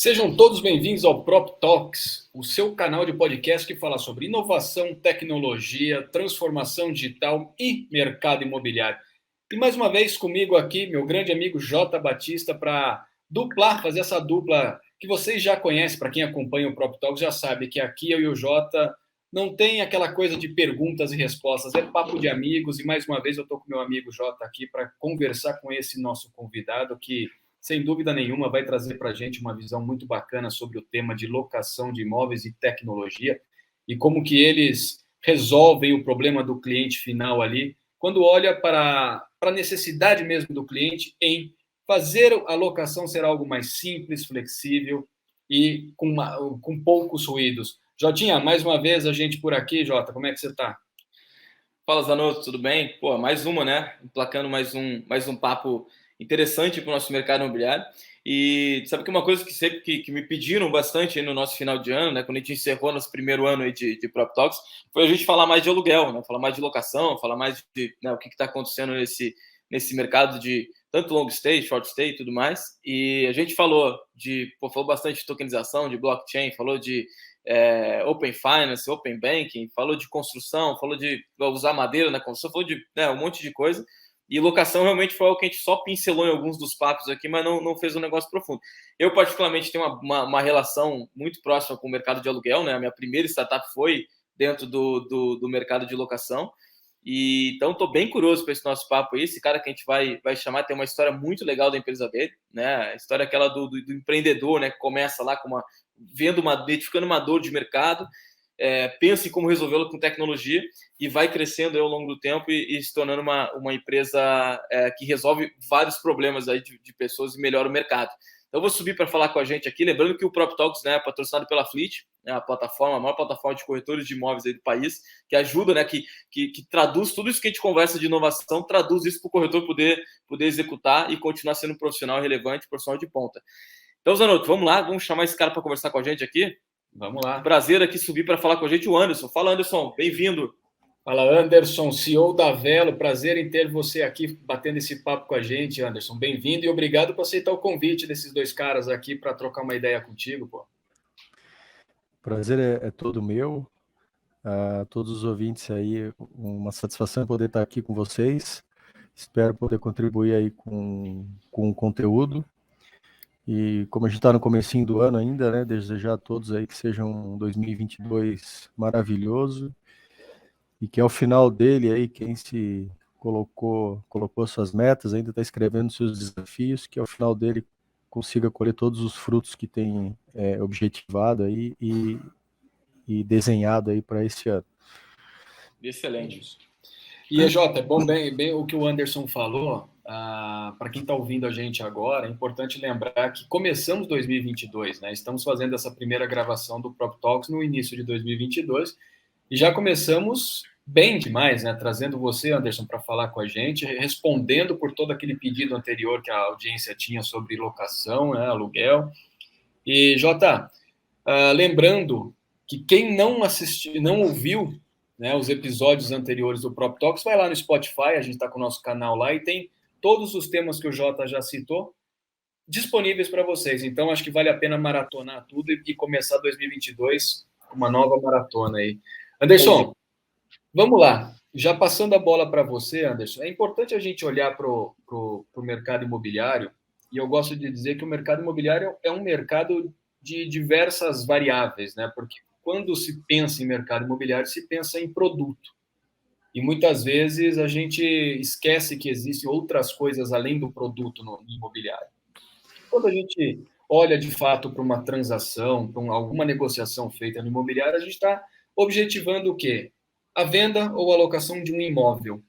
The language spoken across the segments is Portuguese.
Sejam todos bem-vindos ao Prop Talks, o seu canal de podcast que fala sobre inovação, tecnologia, transformação digital e mercado imobiliário. E mais uma vez comigo aqui, meu grande amigo Jota Batista, para fazer essa dupla que vocês já conhecem, para quem acompanha o Prop Talks já sabe que aqui eu e o Jota não tem aquela coisa de perguntas e respostas, é papo de amigos. E mais uma vez eu estou com meu amigo Jota aqui para conversar com esse nosso convidado que, sem dúvida nenhuma, vai trazer para a gente uma visão muito bacana sobre o tema de locação de imóveis e tecnologia e como que eles resolvem o problema do cliente final ali, quando olha para a necessidade mesmo do cliente em fazer a locação ser algo mais simples, flexível e com poucos ruídos. Jotinha, mais uma vez a gente por aqui. Jota, como é que você está? Fala, Zanotto, tudo bem? Pô, mais uma, né? Emplacando mais um papo interessante para o nosso mercado imobiliário. E sabe que uma coisa que sempre que me pediram bastante aí no nosso final de ano, né? Quando a gente encerrou nosso primeiro ano aí de Prop Talks, foi a gente falar mais de aluguel, né? Falar mais de locação, falar mais de, né, o que está acontecendo nesse mercado de tanto long stay, short stay e tudo mais. E a gente falou bastante de tokenização, de blockchain, falou de Open Finance, Open Banking, falou de construção, falou de usar madeira na construção, falou de um monte de coisa. E locação realmente foi algo que a gente só pincelou em alguns dos papos aqui, mas não fez um negócio profundo. Eu, particularmente, tenho uma relação muito próxima com o mercado de aluguel, né? A minha primeira startup foi dentro do mercado de locação. E então estou bem curioso para esse nosso papo aí. Esse cara que a gente vai chamar tem uma história muito legal da empresa dele, né? A história aquela do empreendedor, né? Que começa lá com identificando uma dor de mercado, pensa em como resolvê-la com tecnologia e vai crescendo ao longo do tempo e se tornando uma empresa que resolve vários problemas aí de pessoas e melhora o mercado. Então, eu vou subir para falar com a gente aqui, lembrando que o Prop Talks, né, é patrocinado pela Fleet, né, a maior plataforma de corretores de imóveis aí do país, que ajuda, né, que traduz tudo isso que a gente conversa de inovação, traduz isso para o corretor poder executar e continuar sendo um profissional relevante, profissional de ponta. Então, Zanotto, vamos lá, vamos chamar esse cara para conversar com a gente aqui. Vamos lá. Prazer aqui subir para falar com a gente o Anderson. Fala, Anderson, bem-vindo. Fala, Anderson, CEO da Velo. Prazer em ter você aqui batendo esse papo com a gente, Anderson. Bem-vindo e obrigado por aceitar o convite desses dois caras aqui para trocar uma ideia contigo, pô. Prazer é todo meu. A todos os ouvintes aí, uma satisfação poder estar aqui com vocês. Espero poder contribuir aí com o conteúdo. E como a gente está no comecinho do ano ainda, né, desejar a todos aí que seja um 2022 maravilhoso e que ao final dele aí, quem se colocou suas metas, ainda está escrevendo seus desafios, que ao final dele consiga colher todos os frutos que tem objetivado aí e desenhado aí para esse ano. Excelente. E, Jota, é bom bem o que o Anderson falou. Para quem está ouvindo a gente agora, é importante lembrar que começamos 2022, né? Estamos fazendo essa primeira gravação do Prop Talks no início de 2022 e já começamos bem demais, né? Trazendo você, Anderson, para falar com a gente, respondendo por todo aquele pedido anterior que a audiência tinha sobre locação, né? Aluguel. E, Jota, lembrando que quem não ouviu, né, os episódios anteriores do Prop Talks, vai lá no Spotify, a gente está com o nosso canal lá e tem todos os temas que o Jota já citou disponíveis para vocês. Então, acho que vale a pena maratonar tudo e começar 2022 com uma nova maratona aí. Anderson, vamos lá. Já passando a bola para você, Anderson, é importante a gente olhar para o mercado imobiliário, e eu gosto de dizer que o mercado imobiliário é um mercado de diversas variáveis, né? Porque quando se pensa em mercado imobiliário, se pensa em produto. E muitas vezes a gente esquece que existem outras coisas além do produto no imobiliário. Quando a gente olha de fato para uma transação, para alguma negociação feita no imobiliário, a gente está objetivando o quê? A venda ou a locação de um imóvel.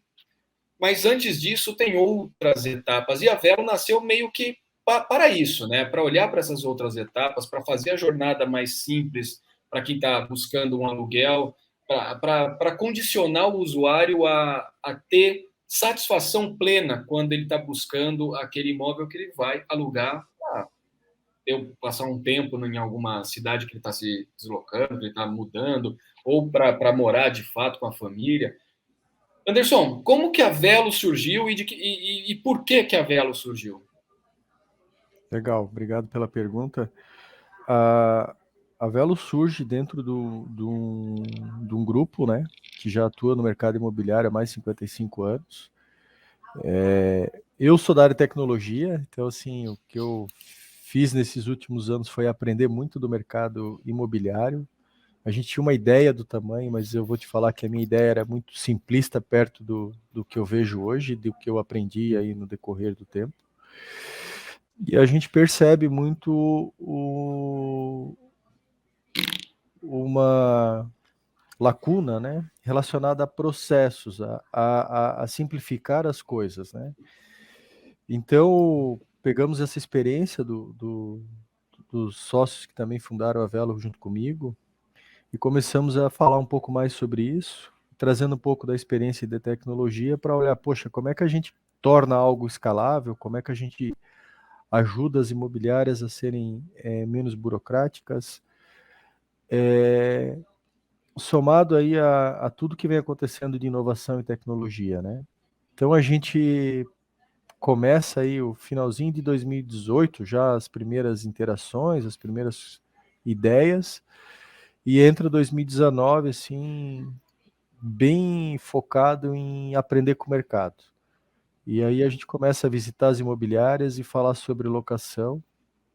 Mas antes disso, tem outras etapas. E a Velo nasceu meio que para isso, né? Para olhar para essas outras etapas, para fazer a jornada mais simples para quem está buscando um aluguel, para condicionar o usuário a ter satisfação plena quando ele está buscando aquele imóvel que ele vai alugar. Eu passar um tempo em alguma cidade que ele está se deslocando, que ele está mudando, ou para morar de fato com a família. Anderson, como que a Velo surgiu e por que a Velo surgiu? Legal, obrigado pela pergunta. a Velo surge dentro de um grupo, né, que já atua no mercado imobiliário há mais de 55 anos. Eu sou da área de tecnologia, então assim, o que eu fiz nesses últimos anos foi aprender muito do mercado imobiliário. A gente tinha uma ideia do tamanho, mas eu vou te falar que a minha ideia era muito simplista perto do que eu vejo hoje, do que eu aprendi aí no decorrer do tempo. E a gente percebe muito uma lacuna, né, relacionada a processos, a simplificar as coisas, né? Então, pegamos essa experiência dos sócios que também fundaram a Velo junto comigo e começamos a falar um pouco mais sobre isso, trazendo um pouco da experiência de tecnologia para olhar, poxa, como é que a gente torna algo escalável, como é que a gente ajuda as imobiliárias a serem menos burocráticas, somado aí a tudo que vem acontecendo de inovação e tecnologia, né? Então a gente começa aí o finalzinho de 2018, já as primeiras interações, as primeiras ideias, e entra 2019, assim, bem focado em aprender com o mercado. E aí a gente começa a visitar as imobiliárias e falar sobre locação,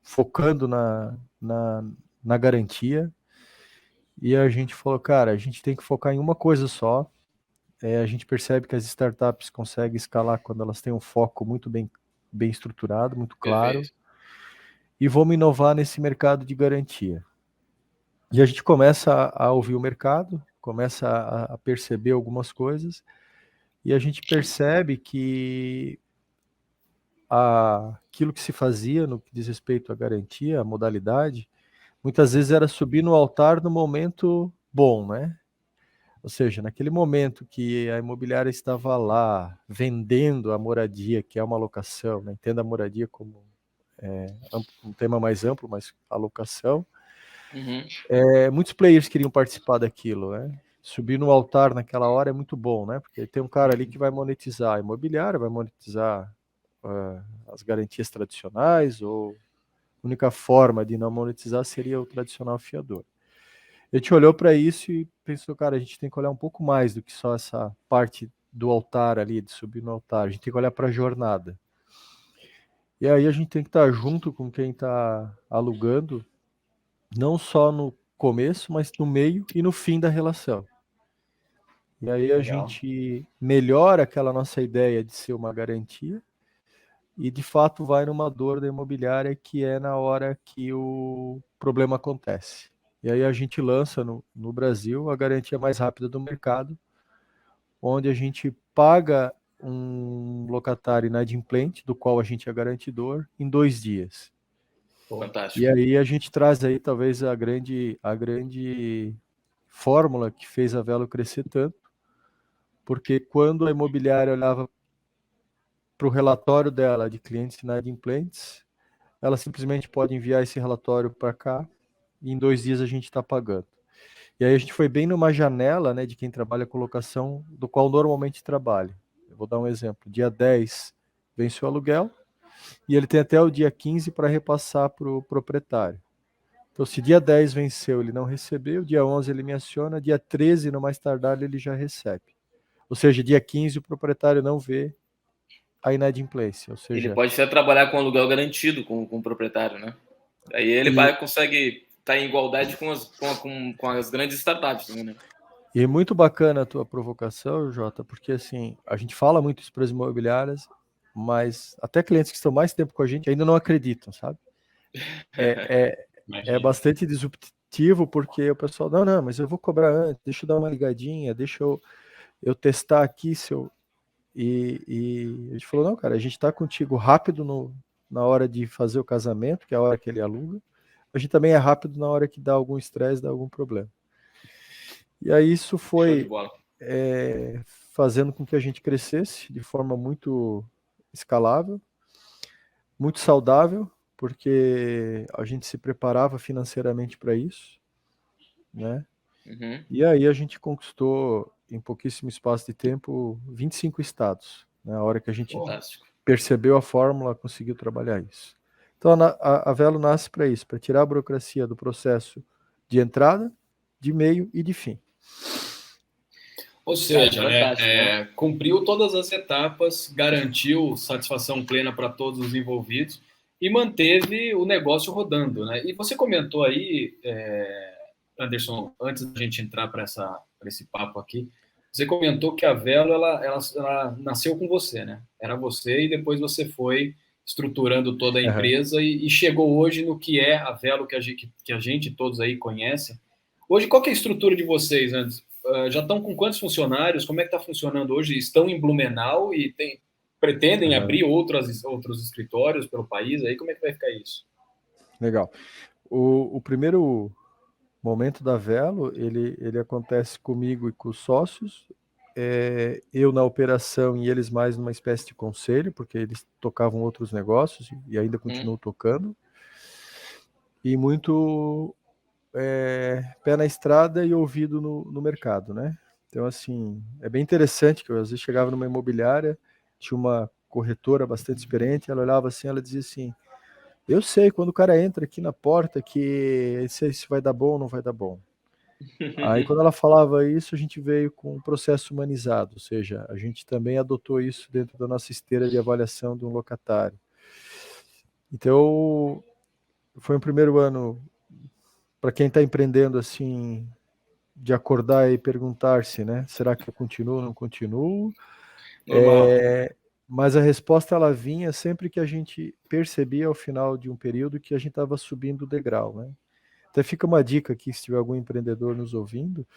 focando na garantia. E a gente falou, cara, a gente tem que focar em uma coisa só. A gente percebe que as startups conseguem escalar quando elas têm um foco muito bem estruturado, muito claro, Perfeito. e vamos inovar nesse mercado de garantia. E a gente começa a ouvir o mercado, começa a perceber algumas coisas, e a gente percebe que aquilo que se fazia no que diz respeito à garantia, à modalidade, muitas vezes era subir no altar no momento bom, né? Ou seja, naquele momento que a imobiliária estava lá vendendo a moradia, que é uma locação, né? Entenda a moradia como um tema mais amplo, mas a locação, Uhum. muitos players queriam participar daquilo, né? Subir no altar naquela hora é muito bom, né? Porque tem um cara ali que vai monetizar a imobiliária, vai monetizar as garantias tradicionais, ou a única forma de não monetizar seria o tradicional fiador. A gente olhou para isso e pensou, cara, a gente tem que olhar um pouco mais do que só essa parte do altar ali, de subir no altar. A gente tem que olhar para a jornada. E aí a gente tem que estar junto com quem está alugando, não só no começo, mas no meio e no fim da relação. E aí a Legal. gente melhora aquela nossa ideia de ser uma garantia e de fato vai numa dor da imobiliária, que é na hora que o problema acontece. E aí a gente lança no Brasil a garantia mais rápida do mercado, onde a gente paga um locatário inadimplente, do qual a gente é garantidor, em 2 dias. E Fantástico. aí a gente traz aí talvez a grande fórmula que fez a Velo crescer tanto, porque quando a imobiliária olhava para o relatório dela de clientes inadimplentes, ela simplesmente pode enviar esse relatório para cá e em 2 dias a gente está pagando. E aí a gente foi bem numa janela, né, de quem trabalha com locação, do qual normalmente trabalha. Eu vou dar um exemplo. Dia 10 vence o aluguel e ele tem até o dia 15 para repassar para o proprietário. Então, se dia 10 venceu, ele não recebeu, dia 11 ele me aciona, dia 13, no mais tardar, ele já recebe. Ou seja, dia 15 o proprietário não vê a inadimplência. Ou Ele seja, pode até trabalhar com aluguel garantido com o proprietário, né? Aí ele e, consegue estar em igualdade com as grandes startups, né? e muito bacana a tua provocação, Jota, porque assim, a gente fala muito isso para as imobiliárias, mas até clientes que estão mais tempo com a gente ainda não acreditam, sabe? É Imagina. bastante disruptivo, porque o pessoal, não, mas eu vou cobrar antes, deixa eu dar uma ligadinha, deixa eu testar aqui se eu. E a gente falou, não, cara, a gente está contigo rápido na hora de fazer o casamento, que é a hora que ele aluga. A gente também é rápido na hora que dá algum estresse, dá algum problema. E aí isso Show de foi bola. fazendo com que a gente crescesse de forma muito escalável, muito saudável, porque a gente se preparava financeiramente para isso, né? Uhum. E aí a gente conquistou, em pouquíssimo espaço de tempo, 25 estados. Na hora que a gente Pô, Fantástico. percebeu a fórmula, conseguiu trabalhar isso. Então a Velo nasce para isso, para tirar a burocracia do processo de entrada, de meio e de fim. Ou seja, né, cumpriu todas as etapas, garantiu satisfação plena para todos os envolvidos e manteve o negócio rodando, né? E você comentou aí, Anderson, antes da gente entrar para esse papo aqui, você comentou que a Velo ela nasceu com você, né? Era você e depois você foi estruturando toda a empresa e chegou hoje no que é a Velo que a gente todos aí conhece. Hoje, qual que é a estrutura de vocês, Anderson? Já estão com quantos funcionários? Como é que está funcionando hoje? Estão em Blumenau e pretendem abrir outros escritórios pelo país? Aí como é que vai ficar isso? Legal. O primeiro momento da Velo, ele acontece comigo e com os sócios, eu na operação e eles mais numa espécie de conselho, porque eles tocavam outros negócios e ainda continuam tocando. E muito pé na estrada e ouvido no mercado, né? Então, assim, é bem interessante que eu às vezes chegava numa imobiliária, tinha uma corretora bastante experiente, ela olhava assim, ela dizia assim, eu sei, quando o cara entra aqui na porta que se vai dar bom ou não vai dar bom. Aí, quando ela falava isso, a gente veio com um processo humanizado, ou seja, a gente também adotou isso dentro da nossa esteira de avaliação de um locatário. Então, foi um primeiro ano, para quem está empreendendo assim, de acordar e perguntar-se, né? Será que eu continuo ou não continuo? Mas a resposta ela vinha sempre que a gente percebia ao final de um período que a gente estava subindo o degrau, né? Até fica uma dica aqui, se tiver algum empreendedor nos ouvindo,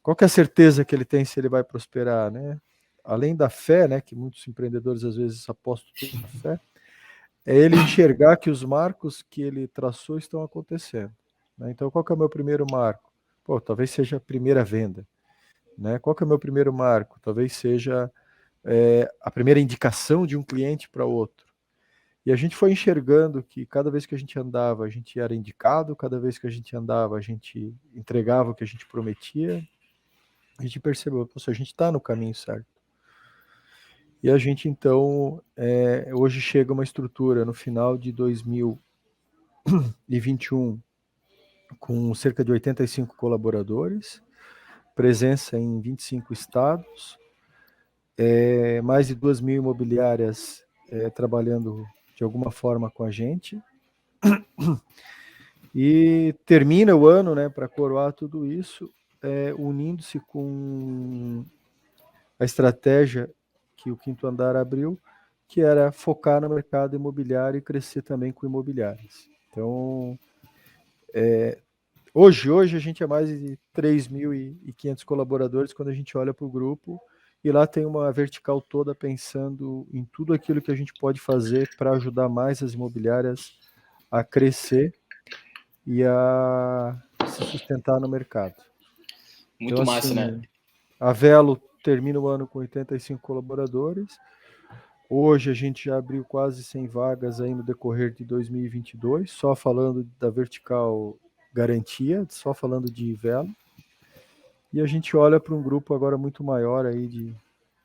qual que é a certeza que ele tem se ele vai prosperar, né? Além da fé, né, que muitos empreendedores às vezes apostam tudo na fé, é ele enxergar que os marcos que ele traçou estão acontecendo, né? Então, qual que é o meu primeiro marco? Pô, talvez seja a primeira venda, né? Qual que é o meu primeiro marco? Talvez seja a primeira indicação de um cliente para outro. E a gente foi enxergando que cada vez que a gente andava, a gente era indicado, cada vez que a gente andava, a gente entregava o que a gente prometia. A gente percebeu, poxa, a gente está no caminho certo. E a gente, então, hoje chega uma estrutura no final de 2021 com cerca de 85 colaboradores, presença em 25 estados, mais de 2.000 imobiliárias trabalhando de alguma forma com a gente. E termina o ano, né, para coroar tudo isso, unindo-se com a estratégia que o Quinto Andar abriu, que era focar no mercado imobiliário e crescer também com imobiliárias. Então, hoje a gente é mais de 3.500 colaboradores quando a gente olha para o grupo, e lá tem uma vertical toda pensando em tudo aquilo que a gente pode fazer para ajudar mais as imobiliárias a crescer e a se sustentar no mercado. Muito então, massa, assim, né? A Velo termina o ano com 85 colaboradores. Hoje a gente já abriu quase 100 vagas aí no decorrer de 2022, só falando da vertical garantia, só falando de Velo. E a gente olha para um grupo agora muito maior aí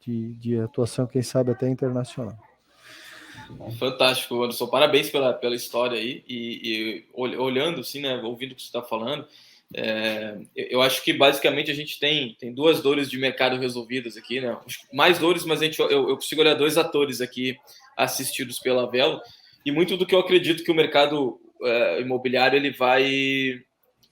de atuação, quem sabe até internacional. Fantástico, Anderson. Parabéns pela história aí. E olhando, assim, né, ouvindo o que você está falando, eu acho que basicamente a gente tem duas dores de mercado resolvidas aqui, né? Mais dores, mas eu consigo olhar dois atores aqui assistidos pela Velo. E muito do que eu acredito que o mercado imobiliário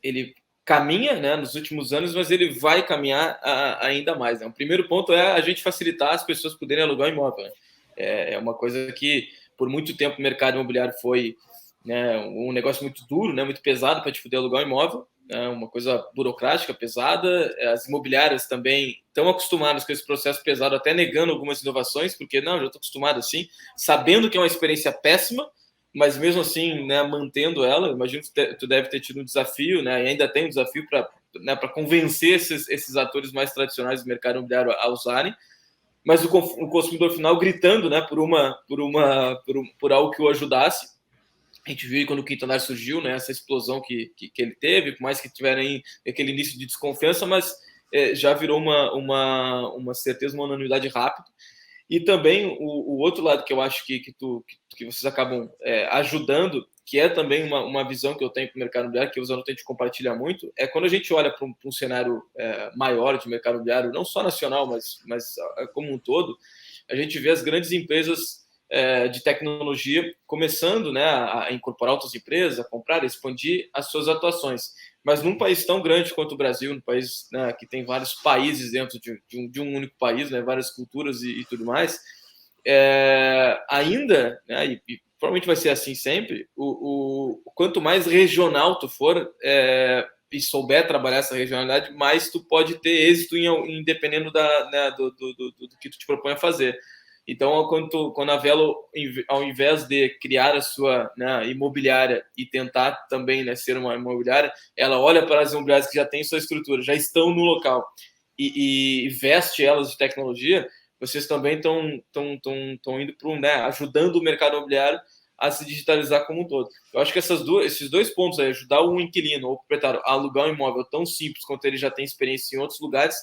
ele caminha, né, nos últimos anos, mas ele vai caminhar ainda mais, né? O primeiro ponto é a gente facilitar as pessoas poderem alugar um imóvel, né? É uma coisa que por muito tempo o mercado imobiliário foi, né, um negócio muito duro, né, muito pesado para te poder alugar um imóvel, né, uma coisa burocrática, pesada. As imobiliárias também estão acostumadas com esse processo pesado, até negando algumas inovações, porque não, já estou acostumado assim, sabendo que é uma experiência péssima, mas mesmo assim, né, mantendo ela. Imagino que tu deve ter tido um desafio, né, e ainda tem um desafio para, né, para convencer esses atores mais tradicionais do mercado imobiliário a usarem, mas o consumidor final gritando, né, por algo que o ajudasse. A gente viu quando o Quinto Andar surgiu, né, essa explosão que ele teve, por mais que tiverem aquele início de desconfiança, mas já virou uma certeza, uma unanimidade rápida. E também o outro lado que eu acho que vocês acabam ajudando, que é também uma visão que eu tenho para o mercado imobiliário, que o Zanotto tenta compartilhar muito, é quando a gente olha para um cenário maior de mercado imobiliário, não só nacional, mas como um todo, a gente vê as grandes empresas de tecnologia começando, né, a incorporar outras empresas, a comprar, a expandir as suas atuações. Mas num país tão grande quanto o Brasil, num país, né, que tem vários países dentro de um único país, né, várias culturas e tudo mais, ainda, né, e provavelmente vai ser assim sempre, quanto mais regional tu for e souber trabalhar essa regionalidade, mais tu pode ter êxito dependendo do que tu te propõe a fazer. Então, quando a Velo, ao invés de criar a sua, né, imobiliária e tentar também, né, ser uma imobiliária, ela olha para as imobiliárias que já têm sua estrutura, já estão no local e veste elas de tecnologia, vocês também estão indo para né, ajudando o mercado imobiliário a se digitalizar como um todo. Eu acho que esses dois pontos, ajudar o inquilino ou o proprietário a alugar um imóvel tão simples quanto ele já tem experiência em outros lugares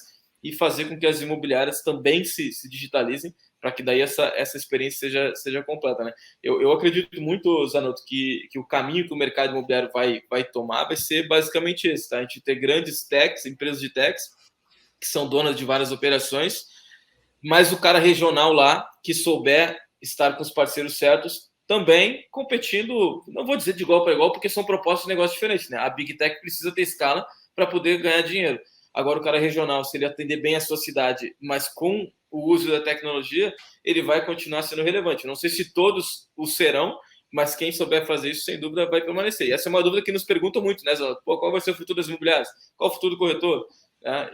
e fazer com que as imobiliárias também se digitalizem, para que daí essa experiência seja completa, né? Eu acredito muito, Zanotto, que o caminho que o mercado imobiliário vai tomar vai ser basicamente esse, tá? A gente ter grandes techs, empresas de techs, que são donas de várias operações, mas o cara regional lá, que souber estar com os parceiros certos, também competindo, não vou dizer de igual para igual, porque são propostas de negócio diferentes, né? A Big Tech precisa ter escala para poder ganhar dinheiro. Agora, o cara regional, se ele atender bem a sua cidade, mas com o uso da tecnologia, ele vai continuar sendo relevante. Não sei se todos o serão, mas quem souber fazer isso, sem dúvida, vai permanecer. E essa é uma dúvida que nos perguntam muito, né, Zé? Pô, qual vai ser o futuro das imobiliárias? Qual o futuro do corretor?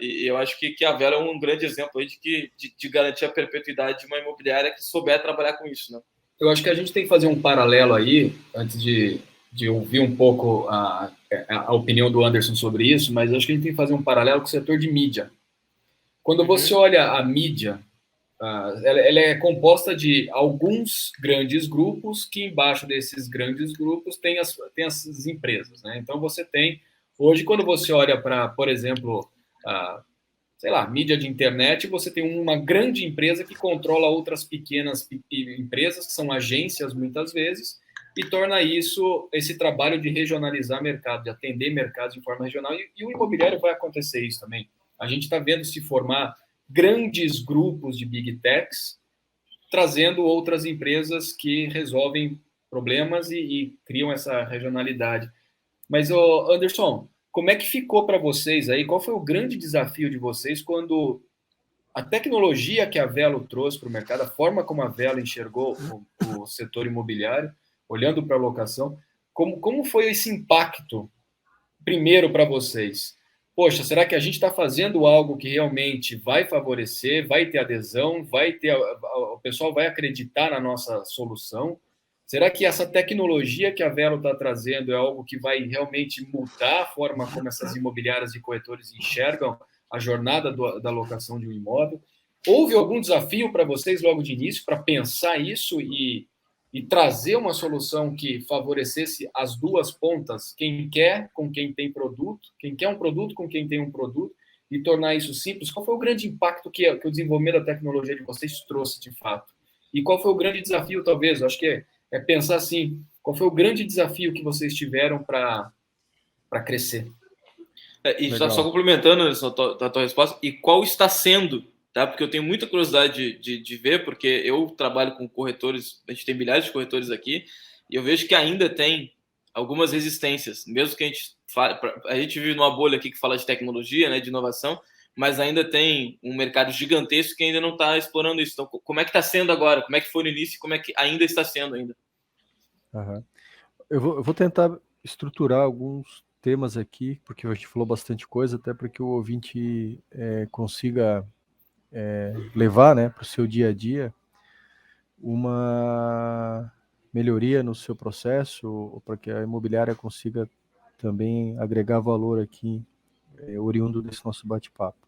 E eu acho que a Velo é um grande exemplo aí de garantir a perpetuidade de uma imobiliária que souber trabalhar com isso, né? Eu acho que a gente tem que fazer um paralelo aí, antes de ouvir um pouco a opinião do Anderson sobre isso, mas acho que a gente tem que fazer um paralelo com o setor de mídia. Quando você olha a mídia, ela é composta de alguns grandes grupos, que embaixo desses grandes grupos tem as empresas, né? Então você tem, hoje, quando você olha para, por exemplo, sei lá, mídia de internet, você tem uma grande empresa que controla outras pequenas empresas, que são agências muitas vezes, e torna esse trabalho de regionalizar mercado, de atender mercados de forma regional, e o imobiliário vai acontecer isso também. A gente está vendo se formar grandes grupos de big techs, trazendo outras empresas que resolvem problemas e criam essa regionalidade. Mas, Anderson, como é que ficou para vocês aí? Qual foi o grande desafio de vocês quando a tecnologia que a Velo trouxe para o mercado, a forma como a Velo enxergou o setor imobiliário, olhando para a locação, como foi esse impacto, primeiro, para vocês? Poxa, será que a gente está fazendo algo que realmente vai favorecer, vai ter adesão, o pessoal vai acreditar na nossa solução? Será que essa tecnologia que a Velo está trazendo é algo que vai realmente mudar a forma como essas imobiliárias e corretores enxergam a jornada da locação de um imóvel? Houve algum desafio para vocês logo de início para pensar isso e trazer uma solução que favorecesse as duas pontas, quem quer com quem tem produto, quem quer um produto com quem tem um produto, e tornar isso simples? Qual foi o grande impacto que o desenvolvimento da tecnologia de vocês trouxe, de fato? E qual foi o grande desafio, talvez? Eu acho que é pensar assim, qual foi o grande desafio que vocês tiveram para crescer? E só complementando a tua resposta, e qual está sendo, tá? Porque eu tenho muita curiosidade de ver, porque eu trabalho com corretores, a gente tem milhares de corretores aqui, e eu vejo que ainda tem algumas resistências, mesmo que a gente vive numa bolha aqui que fala de tecnologia, né, de inovação, mas ainda tem um mercado gigantesco que ainda não está explorando isso. Então, como é que está sendo agora? Como é que foi no início e como é que ainda está sendo ainda? Eu vou tentar estruturar alguns temas aqui, porque a gente falou bastante coisa, até para que o ouvinte consiga levar, né, para o seu dia a dia uma melhoria no seu processo, ou para que a imobiliária consiga também agregar valor aqui, oriundo desse nosso bate-papo.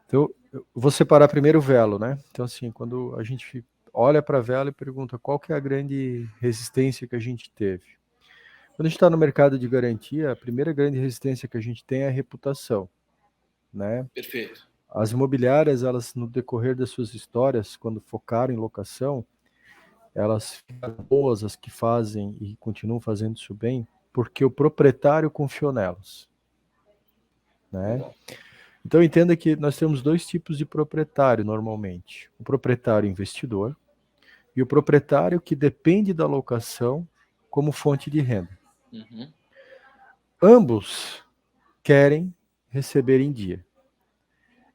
Então, eu vou separar primeiro o Velo, né? Então, assim, quando a gente olha para a Velo e pergunta qual que é a grande resistência que a gente teve. Quando a gente está no mercado de garantia, a primeira grande resistência que a gente tem é a reputação, né? Perfeito. As imobiliárias, elas no decorrer das suas histórias, quando focaram em locação, elas ficaram boas, as que fazem e continuam fazendo isso bem, porque o proprietário confiou nelas, né? Então entenda que nós temos dois tipos de proprietário normalmente: o proprietário investidor e o proprietário que depende da locação como fonte de renda. Uhum. Ambos querem receber em dia.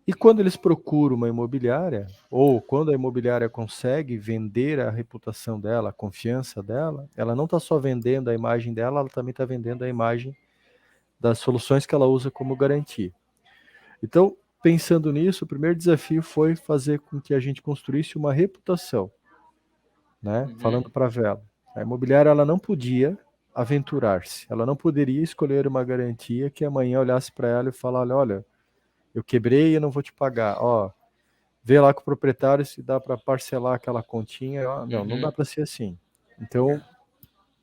E quando eles procuram uma imobiliária, ou quando a imobiliária consegue vender a reputação dela, a confiança dela, ela não está só vendendo a imagem dela, ela também está vendendo a imagem das soluções que ela usa como garantia. Então, pensando nisso, o primeiro desafio foi fazer com que a gente construísse uma reputação, né? Uhum. Falando para a Vela. A imobiliária, ela não podia aventurar-se, ela não poderia escolher uma garantia que amanhã olhasse para ela e falasse: olha, eu quebrei e eu não vou te pagar. Ó, vê lá com o proprietário se dá para parcelar aquela continha. Ó, não dá para ser assim. Então,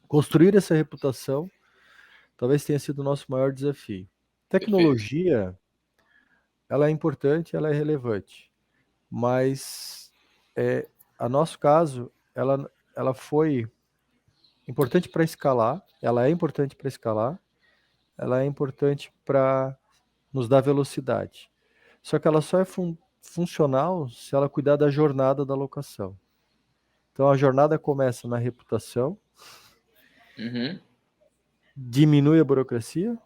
construir essa reputação talvez tenha sido o nosso maior desafio. Tecnologia, ela é importante, ela é relevante, mas a nosso caso, ela foi importante para escalar, ela é importante para escalar, ela é importante para nos dar velocidade. Só que ela só é funcional se ela cuidar da jornada da locação. Então a jornada começa na reputação, diminui a burocracia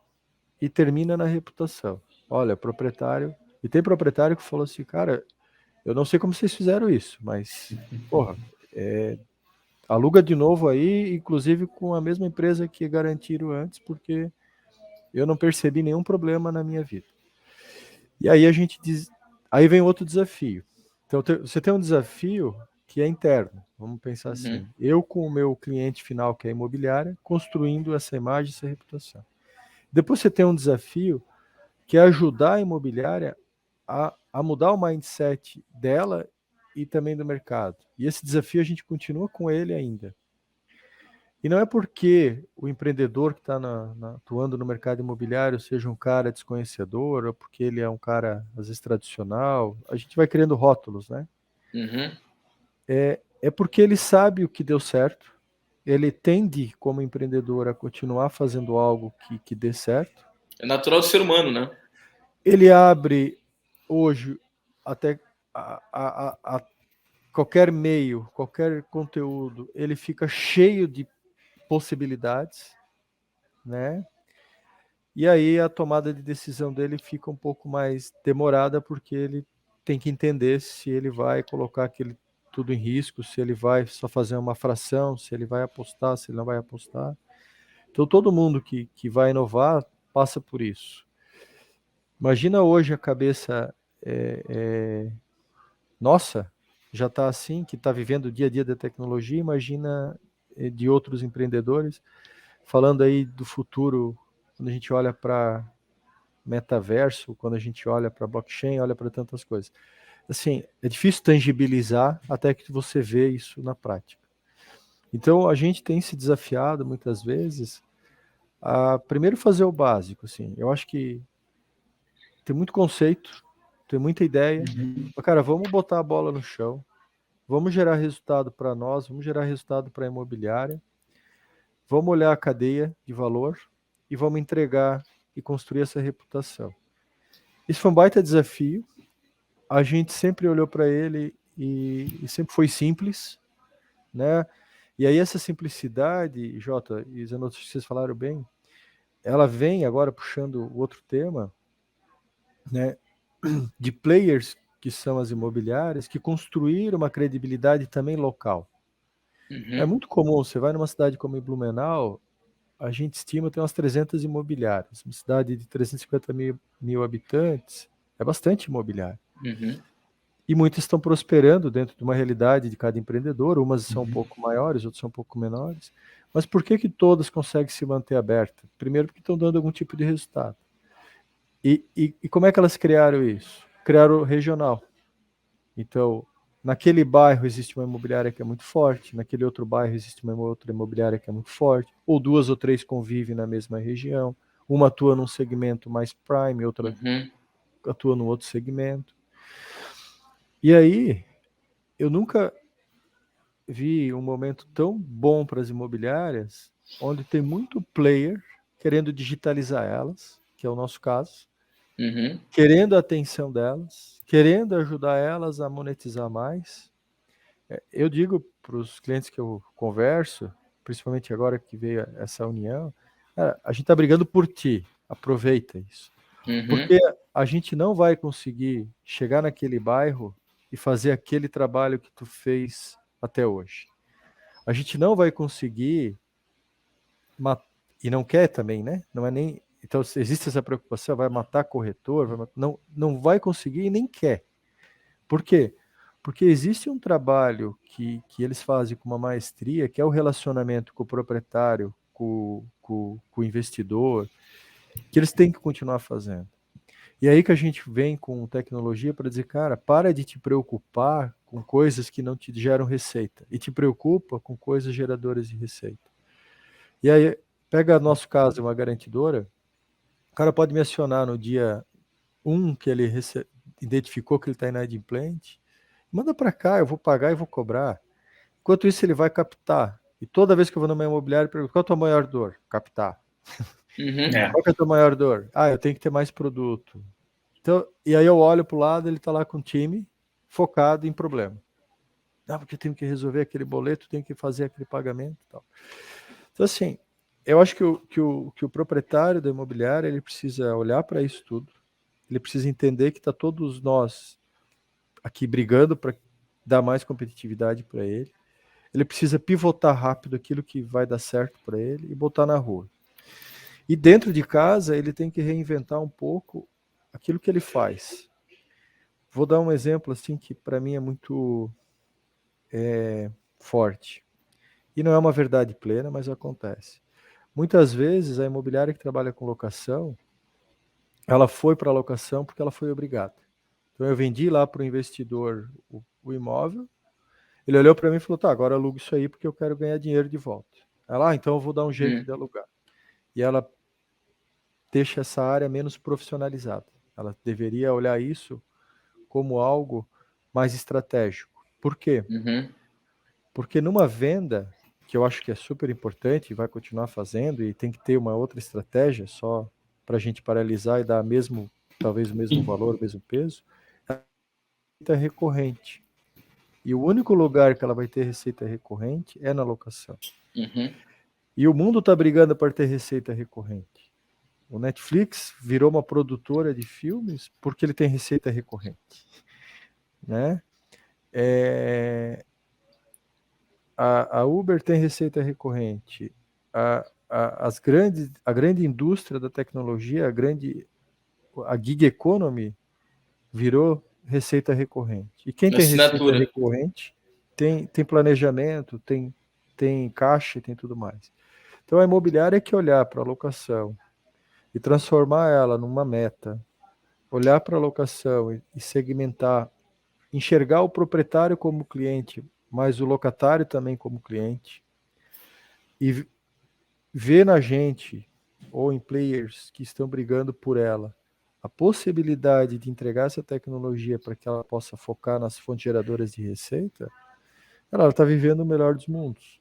e termina na reputação. Olha, proprietário. E tem proprietário que falou assim: cara, eu não sei como vocês fizeram isso, mas, porra, aluga de novo aí, inclusive com a mesma empresa que garantiram antes, porque eu não percebi nenhum problema na minha vida. E aí a gente diz, aí vem outro desafio. Então você tem um desafio que é interno, vamos pensar assim. Eu com o meu cliente final, que é a imobiliária, construindo essa imagem, essa reputação. Depois você tem um desafio que é ajudar a imobiliária a mudar o mindset dela e também do mercado. E esse desafio a gente continua com ele ainda. E não é porque o empreendedor que está atuando no mercado imobiliário seja um cara desconhecedor, ou porque ele é um cara, às vezes, tradicional. A gente vai criando rótulos, né? É porque ele sabe o que deu certo, ele tende, como empreendedor, a continuar fazendo algo que dê certo. É natural do ser humano, né? Ele abre hoje até a qualquer meio, qualquer conteúdo, ele fica cheio de possibilidades, né? E aí a tomada de decisão dele fica um pouco mais demorada, porque ele tem que entender se ele vai colocar aquele tudo em risco, se ele vai só fazer uma fração, se ele vai apostar, se ele não vai apostar. Então todo mundo que vai inovar passa por isso. Imagina hoje a cabeça nossa, já está assim, que está vivendo o dia a dia da tecnologia, imagina de outros empreendedores, falando aí do futuro, quando a gente olha para metaverso, quando a gente olha para blockchain, olha para tantas coisas. Assim, é difícil tangibilizar até que você vê isso na prática. Então, a gente tem se desafiado muitas vezes a primeiro fazer o básico, assim. Eu acho que tem muito conceito, tem muita ideia. Mas, cara, vamos botar a bola no chão, vamos gerar resultado para nós, vamos gerar resultado para a imobiliária, vamos olhar a cadeia de valor e vamos entregar e construir essa reputação. Isso foi um baita desafio. A gente sempre olhou para ele e sempre foi simples, né? E aí essa simplicidade, Jota e Zanotto, vocês falaram bem, ela vem agora puxando o outro tema, né? De players que são as imobiliárias, que construíram uma credibilidade também local. É muito comum, você vai numa cidade como Blumenau, a gente estima tem umas 300 imobiliárias. Uma cidade de 350 mil habitantes, é bastante imobiliário. E muitas estão prosperando dentro de uma realidade de cada empreendedor, umas são um pouco maiores, outras são um pouco menores. Mas por que todas conseguem se manter abertas? Primeiro porque estão dando algum tipo de resultado. E como é que elas criaram isso? Criaram regional. Então, naquele bairro existe uma imobiliária que é muito forte, naquele outro bairro existe uma outra imobiliária que é muito forte, ou duas ou três convivem na mesma região, uma atua num segmento mais prime, outra atua num outro segmento. E aí, eu nunca vi um momento tão bom para as imobiliárias, onde tem muito player querendo digitalizar elas, que é o nosso caso, querendo a atenção delas, querendo ajudar elas a monetizar mais. Eu digo para os clientes que eu converso, principalmente agora que veio essa união, a gente está brigando por ti, aproveita isso. Porque a gente não vai conseguir chegar naquele bairro e fazer aquele trabalho que tu fez até hoje. A gente não vai conseguir, e não quer também, né? Não é nem. Então, se existe essa preocupação, vai matar corretor, não vai conseguir e nem quer. Por quê? Porque existe um trabalho que eles fazem com uma maestria, que é o relacionamento com o proprietário, com o investidor, que eles têm que continuar fazendo. E aí que a gente vem com tecnologia para dizer, cara, para de te preocupar com coisas que não te geram receita e te preocupa com coisas geradoras de receita. E aí, pega nosso caso, uma garantidora, o cara pode me acionar no dia 1 que ele identificou que ele está inadimplente, manda para cá, eu vou pagar e vou cobrar. Enquanto isso, ele vai captar. E toda vez que eu vou numa imobiliária, eu pergunto, qual é a tua maior dor? Captar. Qual é a tua maior dor? Eu tenho que ter mais produto. Então, e aí eu olho para o lado, ele está lá com o time, focado em problema. Porque eu tenho que resolver aquele boleto, tenho que fazer aquele pagamento e tal. Então, assim, eu acho que o proprietário da imobiliária, ele precisa olhar para isso tudo, ele precisa entender que está todos nós aqui brigando para dar mais competitividade para ele, ele precisa pivotar rápido aquilo que vai dar certo para ele e botar na rua. E dentro de casa, ele tem que reinventar um pouco aquilo que ele faz. Vou dar um exemplo assim que para mim é muito forte. E não é uma verdade plena, mas acontece. Muitas vezes a imobiliária que trabalha com locação, ela foi para a locação porque ela foi obrigada. Então eu vendi lá para o investidor o imóvel, ele olhou para mim e falou, tá, agora alugo isso aí porque eu quero ganhar dinheiro de volta. Ela, então eu vou dar um jeito de alugar. E ela deixa essa área menos profissionalizada. Ela deveria olhar isso como algo mais estratégico. Por quê? Porque numa venda, que eu acho que é super importante e vai continuar fazendo, e tem que ter uma outra estratégia só para a gente paralisar e dar talvez o mesmo valor, o mesmo peso, é receita recorrente. E o único lugar que ela vai ter receita recorrente é na locação. E o mundo está brigando para ter receita recorrente. O Netflix virou uma produtora de filmes porque ele tem receita recorrente, né? A Uber tem receita recorrente. A grande indústria da tecnologia, a gig economy virou receita recorrente. E quem tem receita recorrente tem planejamento, tem caixa, tem tudo mais. Então a imobiliária é que olhar para a locação e transformar ela numa meta, olhar para a locação e segmentar, enxergar o proprietário como cliente, mas o locatário também como cliente, e ver na gente, ou em players que estão brigando por ela, a possibilidade de entregar essa tecnologia para que ela possa focar nas fontes geradoras de receita, ela está vivendo o melhor dos mundos.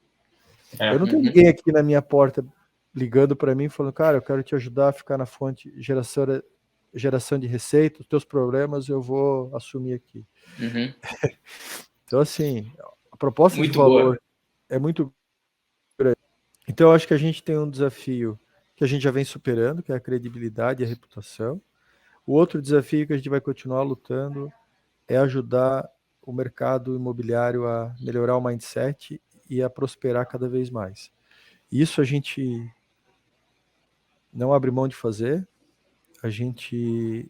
Eu não tenho ninguém aqui na minha porta ligando para mim falando, cara, eu quero te ajudar a ficar na fonte geração de receita, os teus problemas eu vou assumir aqui. Então, assim, a proposta muito de valor boa. É muito grande. Então, eu acho que a gente tem um desafio que a gente já vem superando, que é a credibilidade e a reputação. O outro desafio que a gente vai continuar lutando é ajudar o mercado imobiliário a melhorar o mindset e a prosperar cada vez mais. Isso a gente não abre mão de fazer, a gente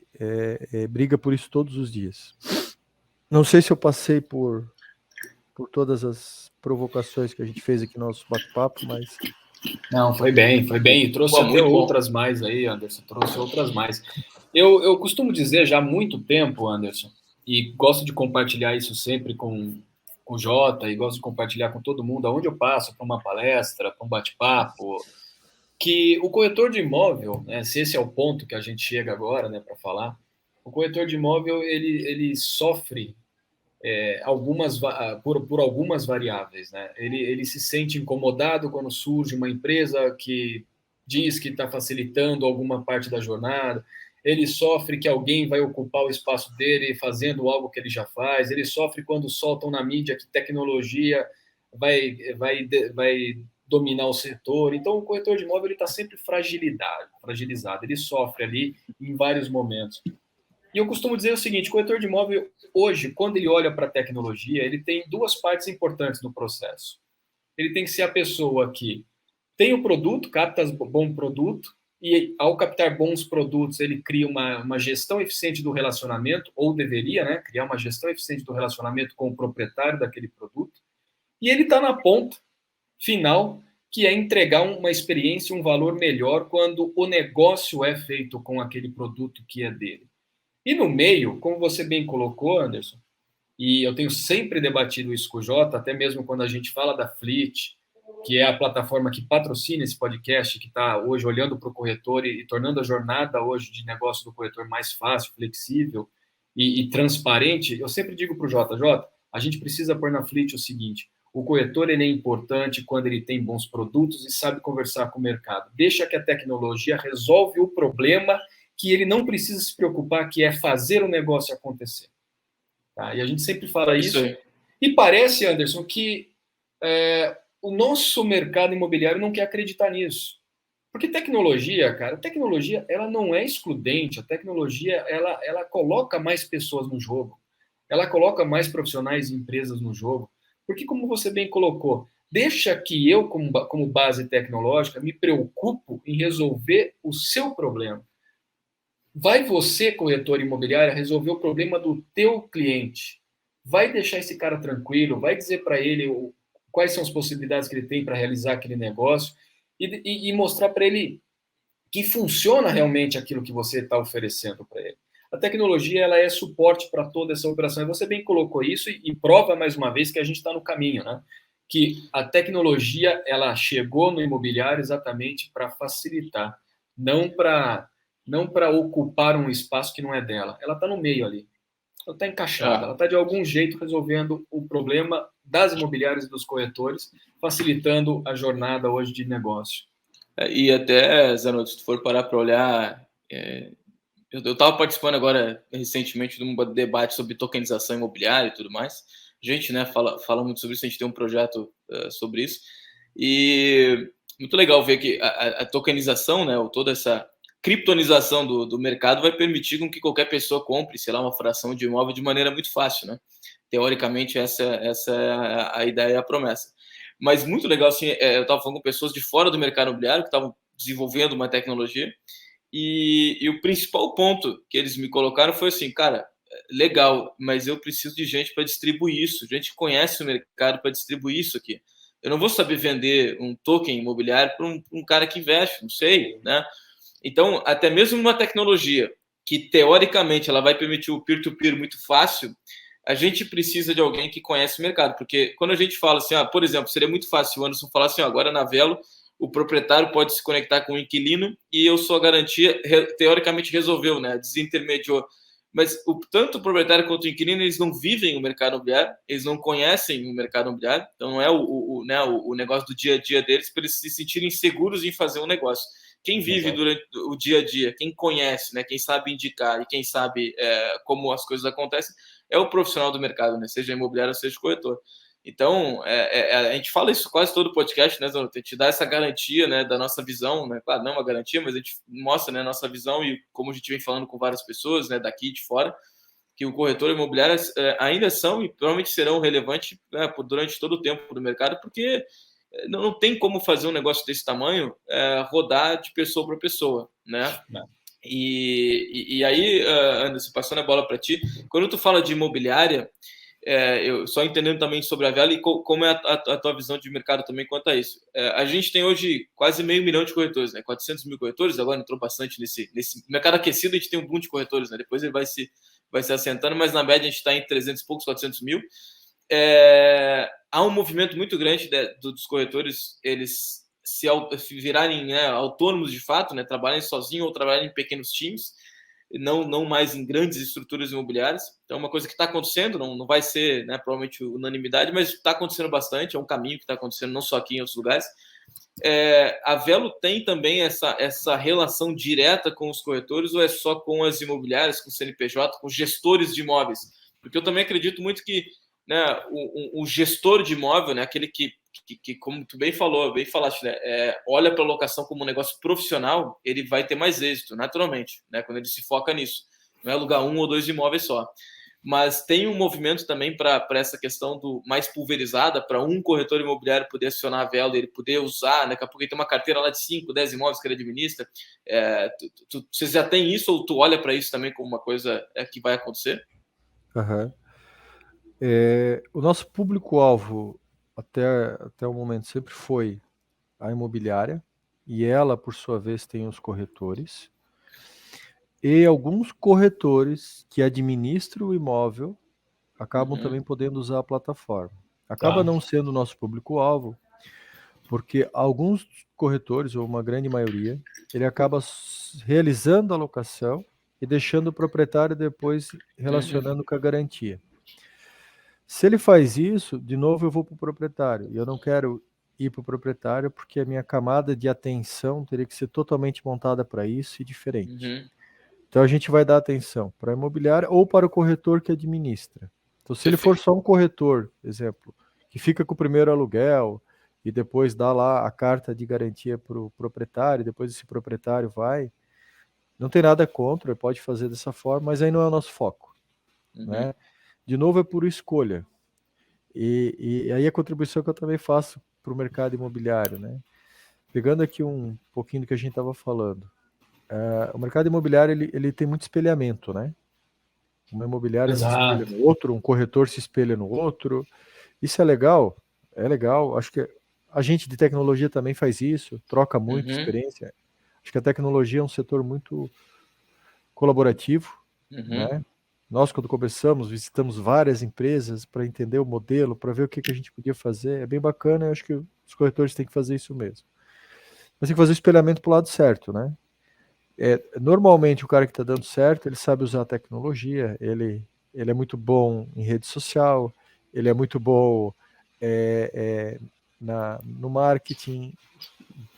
briga por isso todos os dias. Não sei se eu passei por todas as provocações que a gente fez aqui no nosso bate-papo, mas... Não, foi bem. E trouxe até outras mais aí, Anderson, trouxe outras mais. Eu costumo dizer já há muito tempo, Anderson, e gosto de compartilhar isso sempre com o Jota, e gosto de compartilhar com todo mundo, aonde eu passo, para uma palestra, para um bate-papo, que o corretor de imóvel, né, se esse é o ponto que a gente chega agora, né, para falar, o corretor de imóvel, ele sofre por algumas variáveis, né? Ele se sente incomodado quando surge uma empresa que diz que está facilitando alguma parte da jornada, ele sofre que alguém vai ocupar o espaço dele fazendo algo que ele já faz, ele sofre quando soltam na mídia que tecnologia vai dominar o setor. Então, o corretor de imóvel está sempre fragilizado, ele sofre ali em vários momentos. E eu costumo dizer o seguinte: o corretor de imóvel, hoje, quando ele olha para a tecnologia, ele tem duas partes importantes no processo. Ele tem que ser a pessoa que tem o produto, capta bom produto, e ao captar bons produtos, ele cria uma gestão eficiente do relacionamento, ou deveria, né, criar uma gestão eficiente do relacionamento com o proprietário daquele produto. E ele está na ponta final, que é entregar uma experiência, um valor melhor quando o negócio é feito com aquele produto que é dele. E no meio, como você bem colocou, Anderson, e eu tenho sempre debatido isso com o Jota, até mesmo quando a gente fala da Fleet, que é a plataforma que patrocina esse podcast, que está hoje olhando para o corretor e tornando a jornada hoje de negócio do corretor mais fácil, flexível e transparente. Eu sempre digo para o Jota, a gente precisa pôr na Fleet o seguinte: o corretor ele é importante quando ele tem bons produtos e sabe conversar com o mercado. Deixa que a tecnologia resolve o problema que ele não precisa se preocupar, que é fazer o negócio acontecer. Tá? E a gente sempre fala isso. E parece, Anderson, que o nosso mercado imobiliário não quer acreditar nisso. Porque tecnologia, cara, tecnologia ela não é excludente. A tecnologia ela coloca mais pessoas no jogo. Ela coloca mais profissionais e empresas no jogo. Porque, como você bem colocou, deixa que eu, como base tecnológica, me preocupo em resolver o seu problema. Vai você, corretor imobiliário, resolver o problema do teu cliente. Vai deixar esse cara tranquilo, vai dizer para ele quais são as possibilidades que ele tem para realizar aquele negócio e mostrar para ele que funciona realmente aquilo que você está oferecendo para ele. A tecnologia ela é suporte para toda essa operação. E você bem colocou isso e prova mais uma vez que a gente está no caminho, né? Que a tecnologia ela chegou no imobiliário exatamente para facilitar, não para ocupar um espaço que não é dela. Ela está no meio ali. Ela está encaixada. Ela está, de algum jeito, resolvendo o problema das imobiliárias e dos corretores, facilitando a jornada hoje de negócio. E até, Zanotto, se tu for parar para olhar... Eu estava participando agora, recentemente, de um debate sobre tokenização imobiliária e tudo mais. A gente, né, fala muito sobre isso, a gente tem um projeto sobre isso. E muito legal ver que a tokenização, né, ou toda essa criptonização do mercado vai permitir com que qualquer pessoa compre, sei lá, uma fração de imóvel de maneira muito fácil, né? Teoricamente, essa é a ideia e a promessa. Mas muito legal, assim, eu estava falando com pessoas de fora do mercado imobiliário que estavam desenvolvendo uma tecnologia e o principal ponto que eles me colocaram foi assim, cara, legal, mas eu preciso de gente para distribuir isso, gente que conhece o mercado para distribuir isso aqui. Eu não vou saber vender um token imobiliário para um cara que investe, não sei, né? Então, até mesmo uma tecnologia que, teoricamente, ela vai permitir o peer-to-peer muito fácil, a gente precisa de alguém que conhece o mercado. Porque quando a gente fala assim, por exemplo, seria muito fácil o Anderson falar assim, agora na Velo, o proprietário pode se conectar com o inquilino e eu sou a garantia, teoricamente resolveu, né? Desintermediou. Mas tanto o proprietário quanto o inquilino, eles não vivem o mercado imobiliário, eles não conhecem o mercado imobiliário, então não é o negócio do dia a dia deles para eles se sentirem seguros em fazer um negócio. Quem vive durante o dia a dia, quem conhece, né, quem sabe indicar e quem sabe como as coisas acontecem, é o profissional do mercado, né, seja imobiliário, seja corretor. Então, a gente fala isso quase todo podcast, né, Zanotto? A gente dá essa garantia, né, da nossa visão, né? Claro, não é uma garantia, mas a gente mostra, né, a nossa visão e como a gente vem falando com várias pessoas, né, daqui e de fora, que o corretor imobiliário ainda são e provavelmente serão relevantes, né, durante todo o tempo do mercado, porque não tem como fazer um negócio desse tamanho rodar de pessoa para pessoa, né? Não. E aí, Anderson, passando a bola para ti, quando tu fala de imobiliária, eu só entendendo também sobre a Velo e como é a tua visão de mercado também quanto a isso. A gente tem hoje quase 500 mil de corretores, né? 400 mil corretores, agora entrou bastante nesse mercado aquecido, a gente tem um boom de corretores, né? Depois ele vai se assentando, mas na média a gente está em 300 e poucos, 400 mil. Há um movimento muito grande dos corretores, eles se virarem, né, autônomos de fato, né, trabalharem sozinhos ou trabalharem em pequenos times. não mais em grandes estruturas imobiliárias. Então, é uma coisa que está acontecendo, não vai ser, né, provavelmente unanimidade, mas está acontecendo bastante, é um caminho que está acontecendo não só aqui em outros lugares. A Velo tem também essa relação direta com os corretores ou é só com as imobiliárias, com o CNPJ, com gestores de imóveis? Porque eu também acredito muito que, né, o gestor de imóvel, né, aquele que como tu bem falaste, né, olha para a locação como um negócio profissional, ele vai ter mais êxito, naturalmente, né, quando ele se foca nisso. Não é alugar 1 ou 2 imóveis só. Mas tem um movimento também para essa questão do mais pulverizada, para um corretor imobiliário poder acionar a Velo, ele poder usar, daqui a pouco ele tem uma carteira lá de 5, 10 imóveis que ele administra. Você já tem isso ou tu olha para isso também como uma coisa que vai acontecer? Uhum. O nosso público-alvo até o momento sempre foi a imobiliária, e ela, por sua vez, tem os corretores. E alguns corretores que administram o imóvel acabam também podendo usar a plataforma. Acaba não sendo o nosso público-alvo, porque alguns corretores, ou uma grande maioria, ele acaba realizando a locação e deixando o proprietário depois relacionando com a garantia. Se ele faz isso, de novo eu vou para o proprietário. E eu não quero ir para o proprietário porque a minha camada de atenção teria que ser totalmente montada para isso e diferente. Então a gente vai dar atenção para a imobiliária ou para o corretor que administra. Então se ele for só um corretor, exemplo, que fica com o primeiro aluguel e depois dá lá a carta de garantia para o proprietário, depois esse proprietário vai, não tem nada contra, pode fazer dessa forma, mas aí não é o nosso foco. Né? De novo é por escolha. E aí a contribuição que eu também faço para o mercado imobiliário, né? Pegando aqui um pouquinho do que a gente estava falando. O mercado imobiliário ele tem muito espelhamento, né? Uma imobiliária se espelha no outro, um corretor se espelha no outro. Isso é legal? É legal. Acho que a gente de tecnologia também faz isso, troca muito experiência. Acho que a tecnologia é um setor muito colaborativo, né? Nós, quando começamos, visitamos várias empresas para entender o modelo, para ver o que a gente podia fazer. É bem bacana, eu acho que os corretores têm que fazer isso mesmo. Mas tem que fazer o espelhamento para o lado certo, né? Normalmente, o cara que está dando certo, ele sabe usar a tecnologia, ele é muito bom em rede social, ele é muito bom no marketing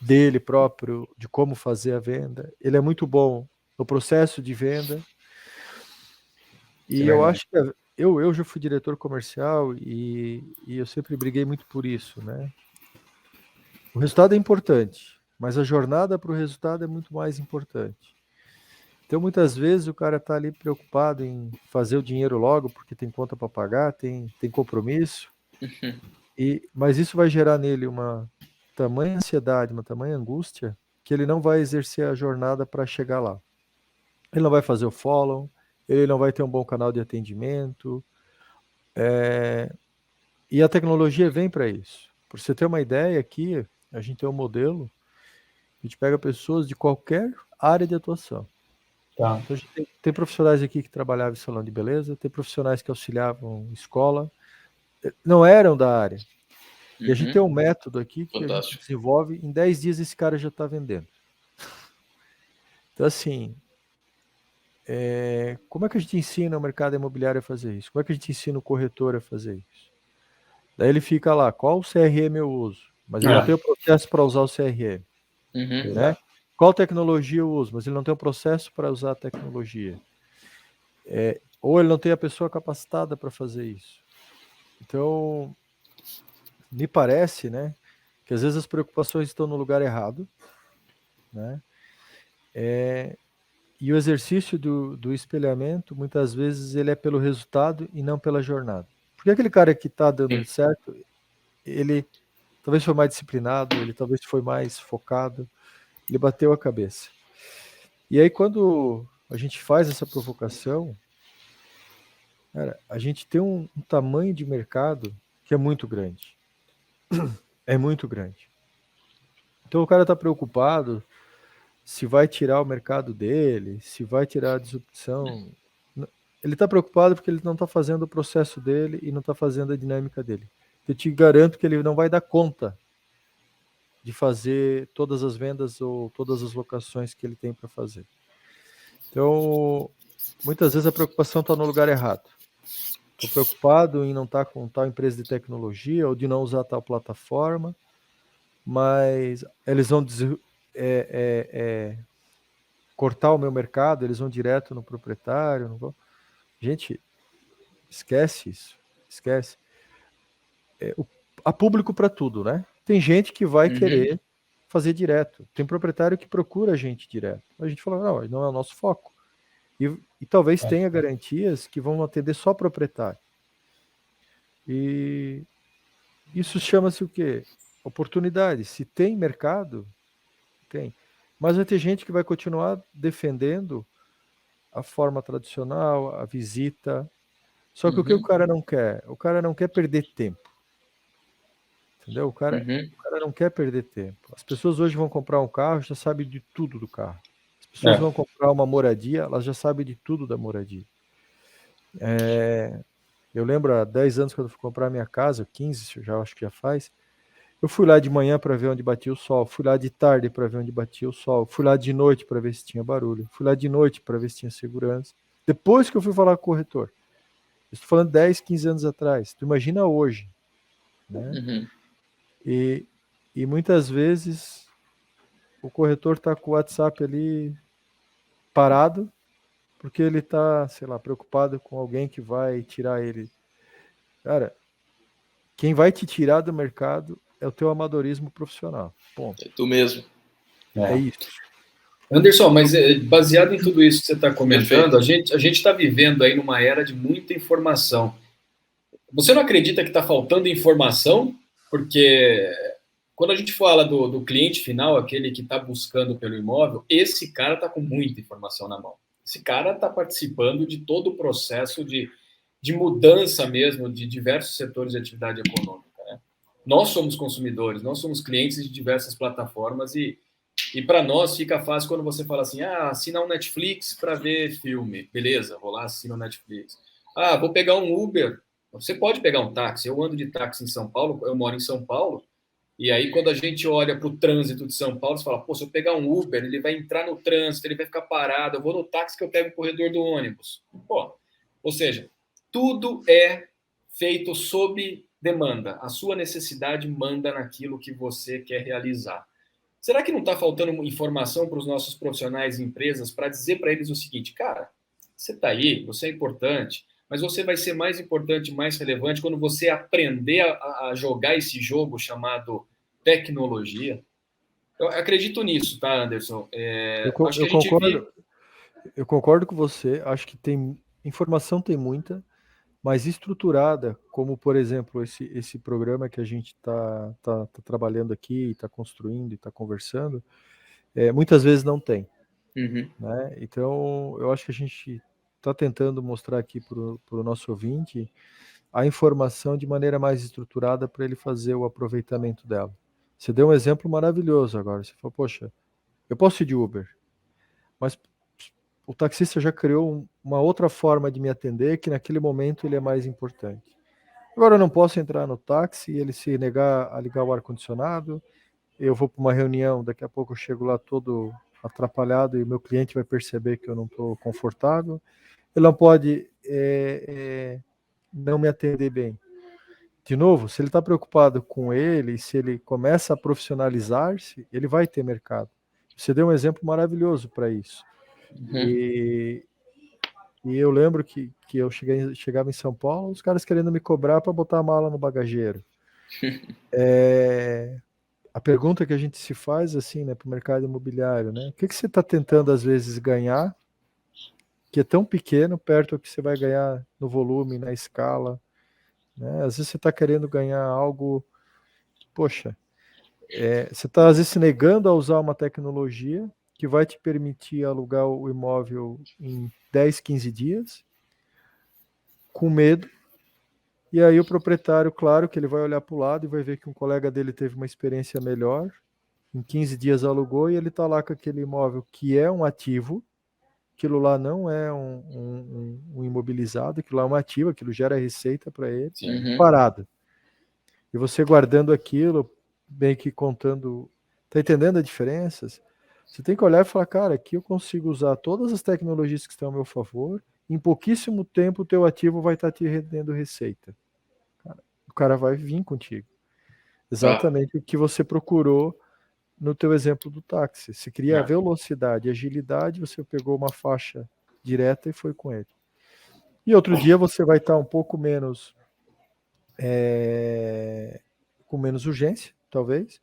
dele próprio, de como fazer a venda, ele é muito bom no processo de venda. E eu acho que eu já fui diretor comercial e eu sempre briguei muito por isso, né? O resultado é importante, mas a jornada para o resultado é muito mais importante. Então, muitas vezes o cara está ali preocupado em fazer o dinheiro logo, porque tem conta para pagar, tem compromisso, mas isso vai gerar nele uma tamanha ansiedade, uma tamanha angústia, que ele não vai exercer a jornada para chegar lá. Ele não vai fazer o follow, ele não vai ter um bom canal de atendimento, e a tecnologia vem para isso. Para você ter uma ideia aqui, a gente tem um modelo, a gente pega pessoas de qualquer área de atuação. Então, a gente tem profissionais aqui que trabalhavam em salão de beleza, tem profissionais que auxiliavam em escola, não eram da área. E a gente tem um método aqui que a gente desenvolve, em 10 dias esse cara já está vendendo. Então, assim, como é que a gente ensina o mercado imobiliário a fazer isso? Como é que a gente ensina o corretor a fazer isso? Daí ele fica lá, qual CRM eu uso? Mas ele não tem o processo para usar o CRM. Né? Qual tecnologia eu uso? Mas ele não tem o processo para usar a tecnologia. Ou ele não tem a pessoa capacitada para fazer isso. Então, me parece, né, que às vezes as preocupações estão no lugar errado, né? E o exercício do espelhamento, muitas vezes, ele é pelo resultado e não pela jornada. Porque aquele cara que está dando certo, ele talvez foi mais disciplinado, ele talvez foi mais focado, ele bateu a cabeça. E aí, quando a gente faz essa provocação, cara, a gente tem um tamanho de mercado que é muito grande. É muito grande. Então o cara está preocupado se vai tirar o mercado dele, se vai tirar a disrupção. Ele está preocupado porque ele não está fazendo o processo dele e não está fazendo a dinâmica dele. Eu te garanto que ele não vai dar conta de fazer todas as vendas ou todas as locações que ele tem para fazer. Então, muitas vezes a preocupação está no lugar errado. Estou preocupado em não estar com tal empresa de tecnologia ou de não usar tal plataforma, mas eles vão cortar o meu mercado, eles vão direto no proprietário. Não vão... Gente, esquece isso. Esquece. Há público para tudo, né? Tem gente que vai querer fazer direto. Tem proprietário que procura a gente direto. A gente fala, não é o nosso foco. E talvez tenha garantias que vão atender só proprietário. E isso chama-se o quê? Oportunidade. Se tem mercado, tem. Mas vai ter gente que vai continuar defendendo a forma tradicional, a visita. Só que o que o cara não quer? O cara não quer perder tempo. Entendeu? O cara não quer perder tempo. As pessoas hoje vão comprar um carro, já sabem de tudo do carro. As pessoas vão comprar uma moradia, elas já sabem de tudo da moradia. Eu lembro há 10 anos quando eu fui comprar minha casa, 15, já acho que já faz. Eu fui lá de manhã para ver onde batia o sol, fui lá de tarde para ver onde batia o sol, fui lá de noite para ver se tinha barulho, fui lá de noite para ver se tinha segurança. Depois que eu fui falar com o corretor, estou falando 10, 15 anos atrás, tu imagina hoje, né? E muitas vezes o corretor está com o WhatsApp ali parado, porque ele está, sei lá, preocupado com alguém que vai tirar ele. Cara, quem vai te tirar do mercado é o teu amadorismo profissional. Ponto. É tu mesmo. É isso. Anderson, mas baseado em tudo isso que você está comentando, a gente está vivendo aí numa era de muita informação. Você não acredita que está faltando informação? Porque quando a gente fala do cliente final, aquele que está buscando pelo imóvel, esse cara está com muita informação na mão. Esse cara está participando de todo o processo de mudança mesmo de diversos setores de atividade econômica, né? Nós somos consumidores, nós somos clientes de diversas plataformas e para nós fica fácil quando você fala assim, assina um Netflix para ver filme. Beleza, vou lá, assino o Netflix. Vou pegar um Uber. Você pode pegar um táxi. Eu ando de táxi em São Paulo, eu moro em São Paulo, e aí quando a gente olha para o trânsito de São Paulo, você fala, se eu pegar um Uber, ele vai entrar no trânsito, ele vai ficar parado, eu vou no táxi que eu pego o corredor do ônibus. Ou seja, tudo é feito sob demanda. A sua necessidade manda naquilo que você quer realizar. Será que não está faltando informação para os nossos profissionais e empresas para dizer para eles o seguinte, cara, você está aí, você é importante, mas você vai ser mais importante, mais relevante quando você aprender a jogar esse jogo chamado tecnologia? Eu acredito nisso, tá, Anderson? Acho que a gente concordo. Eu concordo com você. Acho que informação tem muita, mas estruturada, como por exemplo esse programa que a gente está trabalhando aqui, está construindo e está conversando, muitas vezes não tem. Né? Então, eu acho que a gente está tentando mostrar aqui para o nosso ouvinte a informação de maneira mais estruturada para ele fazer o aproveitamento dela. Você deu um exemplo maravilhoso agora. Você falou, poxa, eu posso ir de Uber, mas o taxista já criou uma outra forma de me atender que naquele momento ele é mais importante. Agora eu não posso entrar no táxi e ele se negar a ligar o ar-condicionado, eu vou para uma reunião, daqui a pouco eu chego lá todo atrapalhado e o meu cliente vai perceber que eu não estou confortável. Ele não pode não me atender bem. De novo, se ele está preocupado com ele, se ele começa a profissionalizar-se, ele vai ter mercado. Você deu um exemplo maravilhoso para isso. E eu lembro que eu chegava em São Paulo, os caras querendo me cobrar para botar a mala no bagageiro. A pergunta que a gente se faz assim, né, para o mercado imobiliário, né? O que você está tentando às vezes ganhar, que é tão pequeno perto do que você vai ganhar no volume, na escala, né? Às vezes você está querendo ganhar algo, poxa, você está às vezes se negando a usar uma tecnologia que vai te permitir alugar o imóvel em 10, 15 dias, com medo. E aí o proprietário, claro que ele vai olhar para o lado e vai ver que um colega dele teve uma experiência melhor, em 15 dias alugou e ele está lá com aquele imóvel que é um ativo, aquilo lá não é um imobilizado, aquilo lá é um ativo, aquilo gera receita para ele, parado. E você guardando aquilo, bem que contando, tá entendendo as diferenças? Você tem que olhar e falar, cara, aqui eu consigo usar todas as tecnologias que estão ao meu favor, em pouquíssimo tempo o teu ativo vai estar te rendendo receita. O cara vai vir contigo. Exatamente o que você procurou no teu exemplo do táxi. Se queria velocidade, agilidade, você pegou uma faixa direta e foi com ele. E outro dia você vai estar um pouco menos com menos urgência, talvez,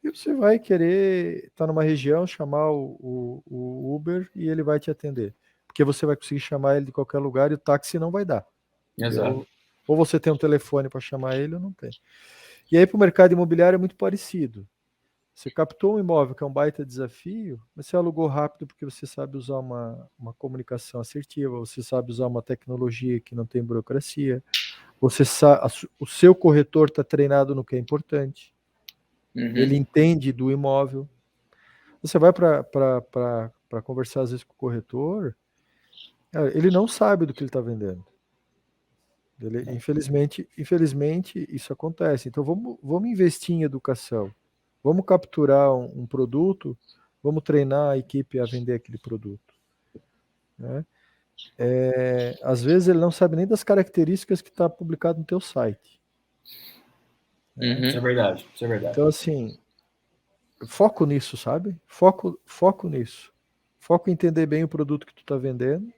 e você vai querer estar numa região, chamar o Uber e ele vai te atender. Porque você vai conseguir chamar ele de qualquer lugar e o táxi não vai dar. Exato. Ou você tem um telefone para chamar ele ou não tem. E aí para o mercado imobiliário é muito parecido. Você captou um imóvel que é um baita desafio, mas você alugou rápido porque você sabe usar uma comunicação assertiva, você sabe usar uma tecnologia que não tem burocracia, você sabe, o seu corretor está treinado no que é importante, ele entende do imóvel. Você vai para conversar às vezes com o corretor, ele não sabe do que ele está vendendo. Infelizmente, isso acontece. Então vamos investir em educação. Vamos capturar um produto, vamos treinar a equipe a vender aquele produto. Né? Às vezes ele não sabe nem das características que está publicado no teu site. Isso é verdade. Então, assim, foco nisso, sabe? Foco nisso. Foco em entender bem o produto que tu está vendendo,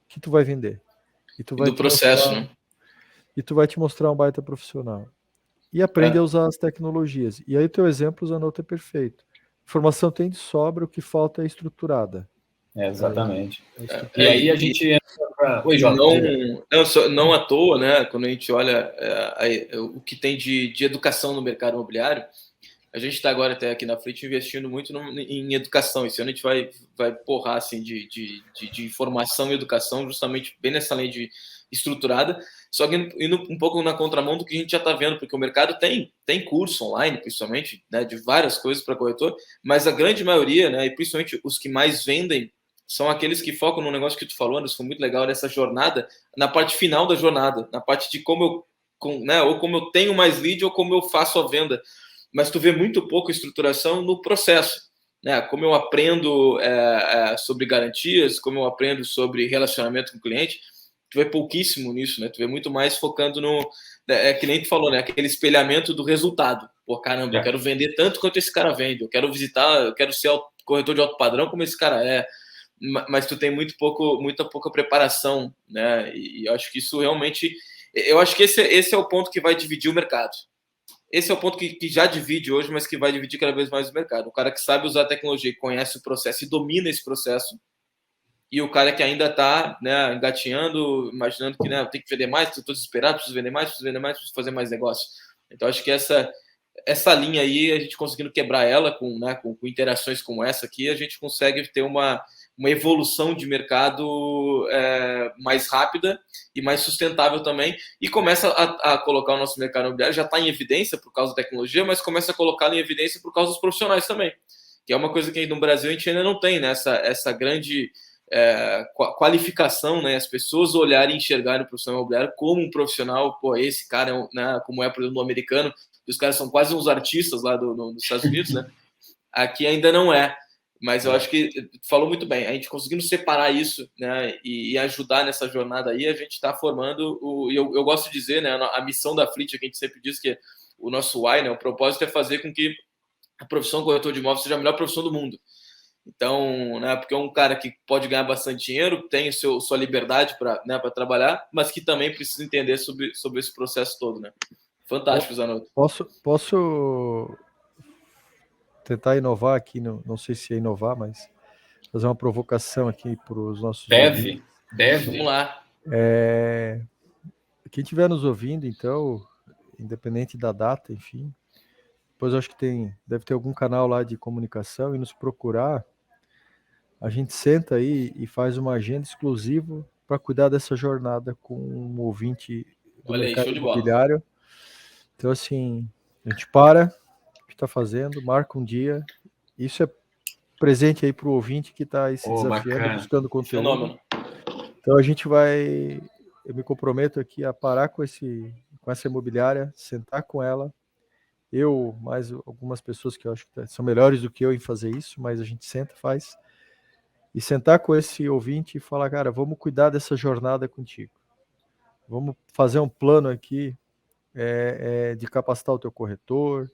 que tu vai vender. E do processo, né? E tu vai te mostrar um baita profissional. E aprende a usar as tecnologias. E aí o teu exemplo, Zanotto, é perfeito. Informação tem de sobra, o que falta é estruturada. Exatamente. E aí a gente entra para... Oi, Jota. Não à toa, né? Quando a gente olha o que tem de educação no mercado imobiliário, a gente está agora até aqui na frente investindo muito em educação. Esse ano a gente vai porrar assim, de informação e educação, justamente bem nessa linha de estruturada, só que indo um pouco na contramão do que a gente já está vendo, porque o mercado tem curso online, principalmente, né, de várias coisas para corretor, mas a grande maioria, né, e principalmente os que mais vendem, são aqueles que focam no negócio que tu falou, Anderson, foi muito legal nessa jornada, na parte final da jornada, na parte de como eu tenho mais lead ou como eu faço a venda. Mas tu vê muito pouco estruturação no processo, né? Como eu aprendo sobre garantias, como eu aprendo sobre relacionamento com o cliente, tu vê pouquíssimo nisso, né? Tu vê muito mais focando no... que nem tu falou, né? Aquele espelhamento do resultado. Pô, caramba, eu quero vender tanto quanto esse cara vende, eu quero ser corretor de alto padrão como esse cara é, mas tu tem muita pouca preparação, né? E eu acho que isso realmente... Eu acho que esse é o ponto que vai dividir o mercado. Esse é o ponto que já divide hoje, mas que vai dividir cada vez mais o mercado. O cara que sabe usar a tecnologia, conhece o processo e domina esse processo, e o cara que ainda está, né, engatinhando, imaginando que, né, tem que vender mais, estou desesperado, preciso vender mais, preciso fazer mais negócio. Então, acho que essa linha aí, a gente conseguindo quebrar ela com interações como essa aqui, a gente consegue ter uma evolução de mercado mais rápida e mais sustentável também, e começa a colocar o nosso mercado imobiliário, já está em evidência por causa da tecnologia, mas começa a colocá-lo em evidência por causa dos profissionais também, que é uma coisa que no Brasil a gente ainda não tem, né? Essa grande qualificação, né? As pessoas olharem e enxergarem o profissional imobiliário como um profissional, pô, esse cara, né, como por exemplo, no americano, os caras são quase uns artistas lá dos Estados Unidos, né? Aqui ainda não é. Mas eu acho que falou muito bem. A gente conseguindo separar isso, né, e ajudar nessa jornada aí, a gente está formando eu gosto de dizer, né, a missão da Fleet, que a gente sempre diz que o nosso why, né, o propósito é fazer com que a profissão corretor de imóveis seja a melhor profissão do mundo. Então, né, porque é um cara que pode ganhar bastante dinheiro, tem sua liberdade para, né, para trabalhar, mas que também precisa entender sobre esse processo todo, né? Fantástico, Zanotto. Posso tentar inovar aqui, não sei se é inovar, mas fazer uma provocação aqui para os nossos ouvintes. Vamos lá. Quem estiver nos ouvindo, então, independente da data, enfim, depois eu acho que deve ter algum canal lá de comunicação e nos procurar, a gente senta aí e faz uma agenda exclusiva para cuidar dessa jornada com um ouvinte do mercado imobiliário. Então, assim, a gente para o que está fazendo, marca um dia. Isso é presente aí para o ouvinte que está aí se desafiando, bacana, buscando conteúdo. Fenômeno. Então, eu me comprometo aqui a parar com essa imobiliária, sentar com ela eu, mais algumas pessoas que eu acho que são melhores do que eu em fazer isso, mas a gente senta, faz, e sentar com esse ouvinte e falar, cara, vamos cuidar dessa jornada contigo. Vamos fazer um plano aqui de capacitar o teu corretor,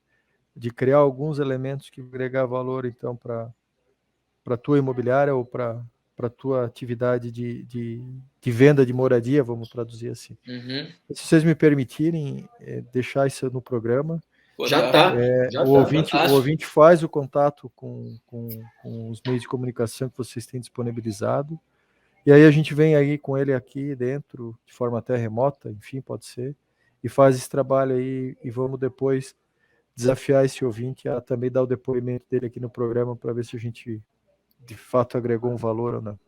de criar alguns elementos que agregar valor, então, para a tua imobiliária ou para a tua atividade de venda de moradia, vamos traduzir assim. Uhum. Se vocês me permitirem deixar isso no programa, Pô, Já tá. tá, o ouvinte faz o contato com os meios de comunicação que vocês têm disponibilizado, e aí a gente vem aí com ele aqui dentro, de forma até remota, enfim, pode ser, e faz esse trabalho aí, e vamos depois desafiar esse ouvinte a também dar o depoimento dele aqui no programa para ver se a gente de fato agregou um valor ou não.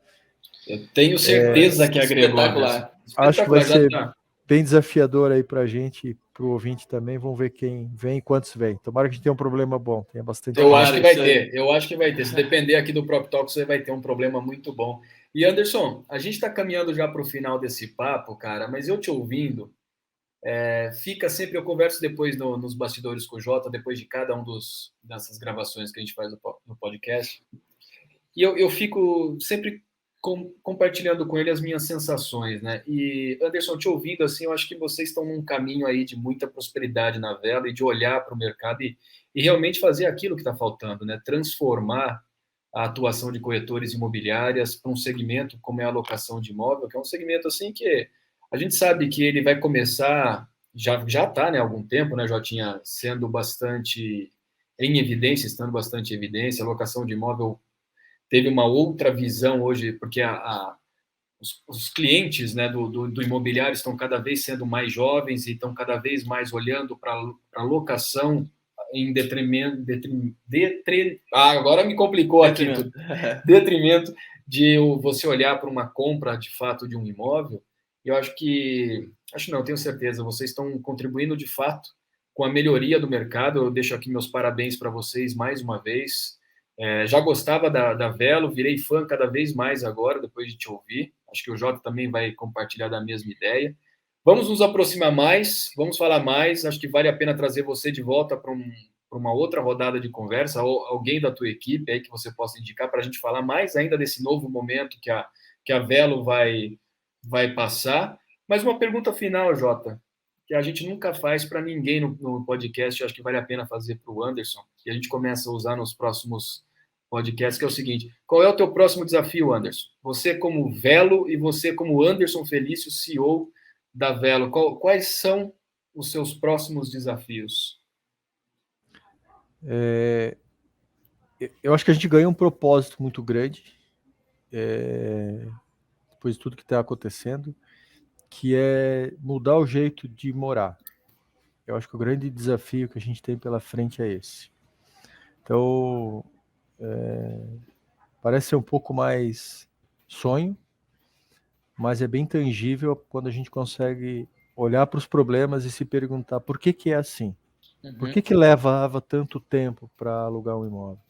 Eu tenho certeza que agregou, Anderson. Espetacular. Acho que vai Já ser tá. bem desafiador aí para a gente e para o ouvinte também. Vamos ver quem vem e quantos vem. Tomara que a gente tenha um problema bom, tenha bastante. Eu acho Tomara, que vai isso aí. ter. Eu acho que vai ter. Se depender aqui do Prop Talk, você vai ter um problema muito bom. E Anderson, a gente está caminhando já para o final desse papo, cara, mas eu te ouvindo, fica sempre, eu converso depois nos bastidores com o Jota, depois de cada dessas gravações que a gente faz no podcast. E eu fico sempre compartilhando com ele as minhas sensações, né? E, Anderson, te ouvindo assim, eu acho que vocês estão num caminho aí de muita prosperidade na vela e de olhar para o mercado e realmente fazer aquilo que está faltando, né? Transformar a atuação de corretores imobiliárias para um segmento como é a locação de imóvel, que é um segmento assim que a gente sabe que ele vai começar, já está, né, há algum tempo, né, já tinha sendo bastante em evidência, estando bastante em evidência, a locação de imóvel teve uma outra visão hoje, porque os clientes, né, do imobiliário estão cada vez sendo mais jovens e estão cada vez mais olhando para a locação em agora me complicou aqui, detrimento de você olhar para uma compra de fato de um imóvel. E eu tenho certeza, vocês estão contribuindo de fato com a melhoria do mercado. Eu deixo aqui meus parabéns para vocês mais uma vez. Já gostava da Velo, virei fã cada vez mais agora, depois de te ouvir. Acho que o Jota também vai compartilhar da mesma ideia. Vamos nos aproximar mais, vamos falar mais. Acho que vale a pena trazer você de volta para uma outra rodada de conversa, ou alguém da tua equipe aí que você possa indicar para a gente falar mais ainda desse novo momento que a Velo vai passar. Mas uma pergunta final, Jota, que a gente nunca faz para ninguém no podcast, eu acho que vale a pena fazer para o Anderson, e a gente começa a usar nos próximos podcasts, que é o seguinte: qual é o teu próximo desafio, Anderson? Você como Velo e você como Anderson Felício, CEO da Velo, quais são os seus próximos desafios? Eu acho que a gente ganhou um propósito muito grande depois de tudo que está acontecendo, que é mudar o jeito de morar. Eu acho que o grande desafio que a gente tem pela frente é esse. Então, parece ser um pouco mais sonho, mas é bem tangível quando a gente consegue olhar para os problemas e se perguntar por que é assim? Por que levava tanto tempo para alugar um imóvel?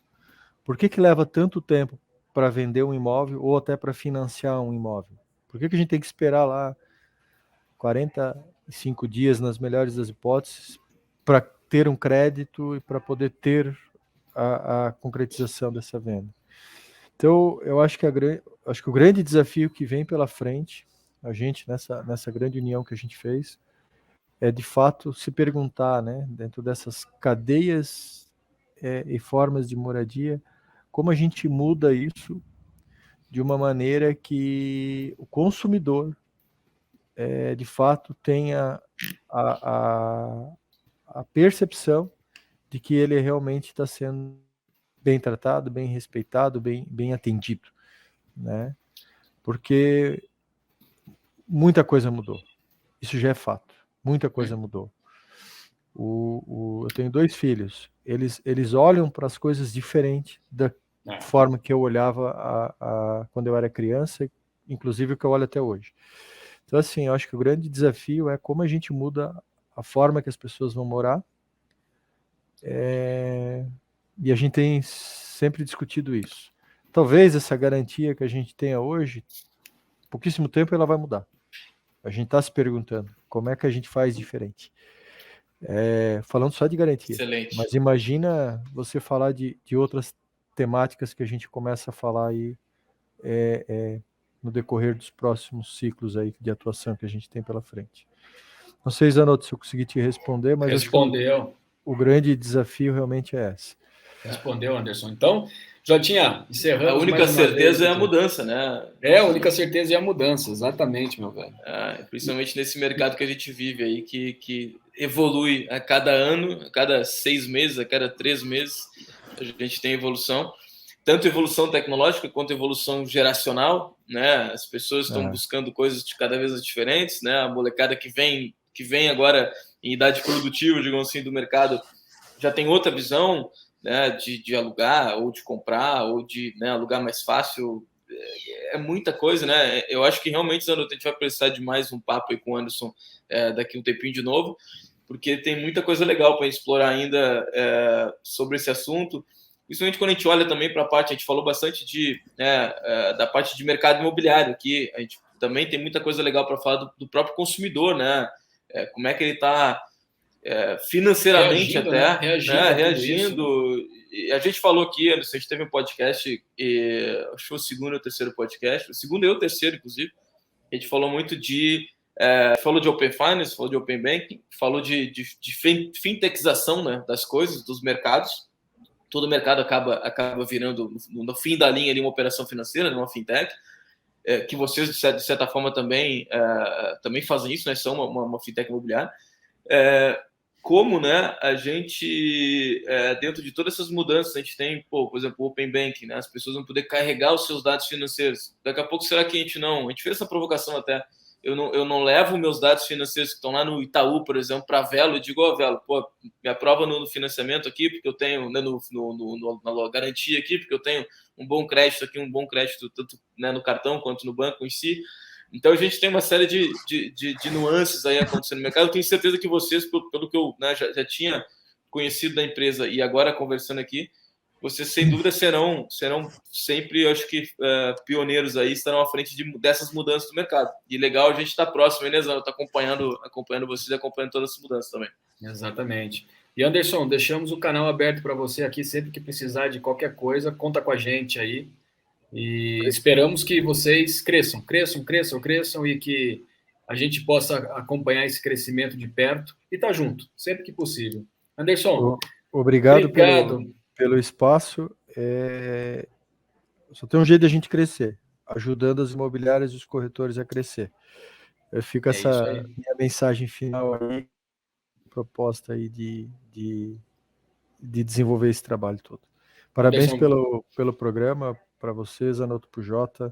Por que leva tanto tempo para vender um imóvel ou até para financiar um imóvel? Por que a gente tem que esperar lá 45 dias, nas melhores das hipóteses, para ter um crédito e para poder ter a concretização dessa venda? Então, eu acho que o grande desafio que vem pela frente, a gente, nessa grande união que a gente fez, é de fato se perguntar, né, dentro dessas cadeias e formas de moradia, como a gente muda isso de uma maneira que o consumidor de fato tenha a percepção de que ele realmente está sendo bem tratado, bem respeitado, bem atendido, né? Porque muita coisa mudou. Isso já é fato. Muita coisa mudou. Eu tenho 2 filhos. Eles olham para as coisas diferente da forma que eu olhava quando eu era criança, inclusive o que eu olho até hoje. Então, assim, eu acho que o grande desafio é como a gente muda a forma que as pessoas vão morar. E a gente tem sempre discutido isso. Talvez essa garantia que a gente tenha hoje, pouquíssimo tempo ela vai mudar. A gente está se perguntando como é que a gente faz diferente. falando só de garantia. Excelente. Mas imagina você falar de outras temáticas que a gente começa a falar aí no decorrer dos próximos ciclos aí de atuação que a gente tem pela frente. Não sei, Zanotto, se eu consegui te responder, mas Respondeu. acho que o grande desafio realmente é esse. Respondeu, Anderson. Então, Jotinha, encerrando. A única certeza é a mudança, né? A única certeza é a mudança, exatamente, meu velho. Principalmente nesse mercado que a gente vive aí, que evolui a cada ano, a cada 6 meses, a cada 3 meses, a gente tem evolução. Tanto evolução tecnológica quanto evolução geracional, né? As pessoas estão buscando coisas de cada vez diferentes, né? A molecada que vem agora em idade produtiva, digamos assim, do mercado, já tem outra visão, né? De alugar ou de comprar ou de, né, alugar mais fácil. É muita coisa, né? Eu acho que realmente, Zanotto, a gente vai precisar de mais um papo aí com o Anderson daqui um tempinho de novo, porque tem muita coisa legal para explorar ainda sobre esse assunto. Principalmente quando a gente olha também para a parte, a gente falou bastante da parte de mercado imobiliário aqui, a gente também tem muita coisa legal para falar do próprio consumidor, né? Como é que ele está financeiramente reagindo. E a gente falou aqui, Anderson, a gente teve um podcast, acho que foi o segundo ou terceiro podcast, o segundo e o terceiro, inclusive, a gente falou muito falou de Open Finance, falou de Open Banking, falou de fintechização, né, das coisas, dos mercados. Todo mercado acaba virando, no fim da linha, ali, uma operação financeira, uma fintech, que vocês, de certa forma, também fazem isso, né? São uma fintech imobiliária. Como, né, a gente, dentro de todas essas mudanças, a gente tem, por exemplo, o Open Banking, né? As pessoas vão poder carregar os seus dados financeiros. Daqui a pouco, será que a gente não... A gente fez essa provocação até... Eu não levo meus dados financeiros que estão lá no Itaú, por exemplo, para a Velo, e digo, Velo, pô, me aprova no financiamento aqui, porque eu tenho, né, na garantia aqui, porque eu tenho um bom crédito aqui, um bom crédito tanto, né, no cartão quanto no banco em si. Então, a gente tem uma série de nuances aí acontecendo no mercado. Eu tenho certeza que vocês, pelo que eu, né, já tinha conhecido da empresa e agora conversando aqui, vocês, sem dúvida, serão sempre, eu acho que, pioneiros aí, estarão à frente dessas mudanças do mercado. E legal a gente estar próximo, né, Zano? Está acompanhando vocês e acompanhando todas essas mudanças também. Exatamente. E, Anderson, deixamos o canal aberto para você aqui, sempre que precisar de qualquer coisa, conta com a gente aí. E esperamos que vocês cresçam e que a gente possa acompanhar esse crescimento de perto e estar junto, sempre que possível. Anderson, obrigado. Pelo espaço. Só tem um jeito de a gente crescer, ajudando as imobiliárias e os corretores a crescer. Fica essa minha mensagem final aí, proposta aí de desenvolver esse trabalho todo. Parabéns pelo programa, para vocês, Zanotto, pro Jota.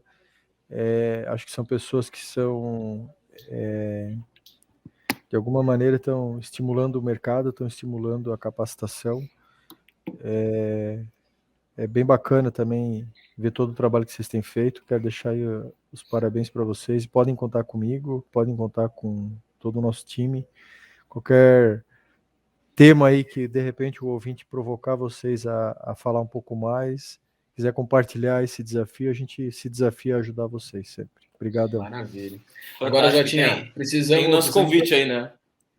Acho que são pessoas que são, de alguma maneira, estão estimulando o mercado, estão estimulando a capacitação. É bem bacana também ver todo o trabalho que vocês têm feito. Quero deixar aí os parabéns para vocês. Podem contar comigo, podem contar com todo o nosso time. Qualquer tema aí que, de repente, o ouvinte provocar vocês a falar um pouco mais, quiser compartilhar esse desafio, a gente se desafia a ajudar vocês sempre. Obrigadão. Maravilha. Agora, Jotinha, precisamos... Tem nosso convite aí, né?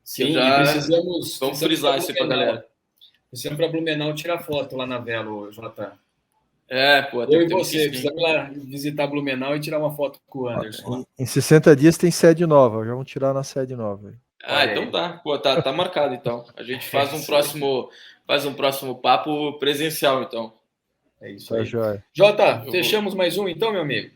Sim, precisamos... Vamos frisar isso aí para a galera. Precisamos para Blumenau tirar foto lá na Velo, Jota. Eu e você, precisamos lá visitar Blumenau e tirar uma foto com o Anderson. Em 60 dias tem sede nova, já vamos tirar na sede nova. Então tá. Tá marcado, então. A gente faz um próximo papo presencial, então. É isso aí. Jota, fechamos mais um, então, meu amigo?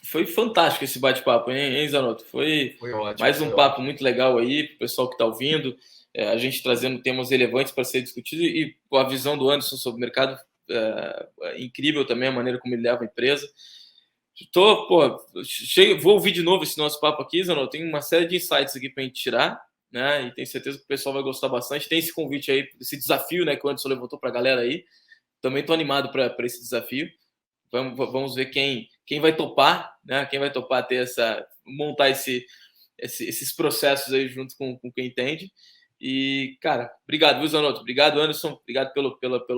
Foi fantástico esse bate-papo, hein, Zanotto? Foi ótimo. Mais um papo muito legal aí pro pessoal que tá ouvindo. A gente trazendo temas relevantes para ser discutido e a visão do Anderson sobre o mercado incrível também, a maneira como ele leva a empresa. Vou ouvir de novo esse nosso papo aqui, Zanotto. Tem uma série de insights aqui para a gente tirar, né? E tenho certeza que o pessoal vai gostar bastante. Tem esse convite aí, esse desafio, né, que o Anderson levantou para a galera aí. Também estou animado para esse desafio. Vamos ver quem vai topar, né? Quem vai topar montar esses processos aí junto com quem entende. E, cara, obrigado, viu, Zanotto? Obrigado, Anderson. Obrigado pela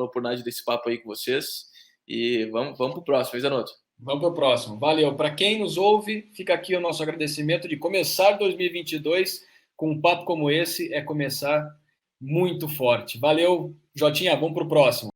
oportunidade desse papo aí com vocês. E vamos pro próximo, hein, Zanotto? Vamos pro próximo. Valeu. Para quem nos ouve, fica aqui o nosso agradecimento de começar 2022 com um papo como esse é começar muito forte. Valeu, Jotinha, vamos para o próximo.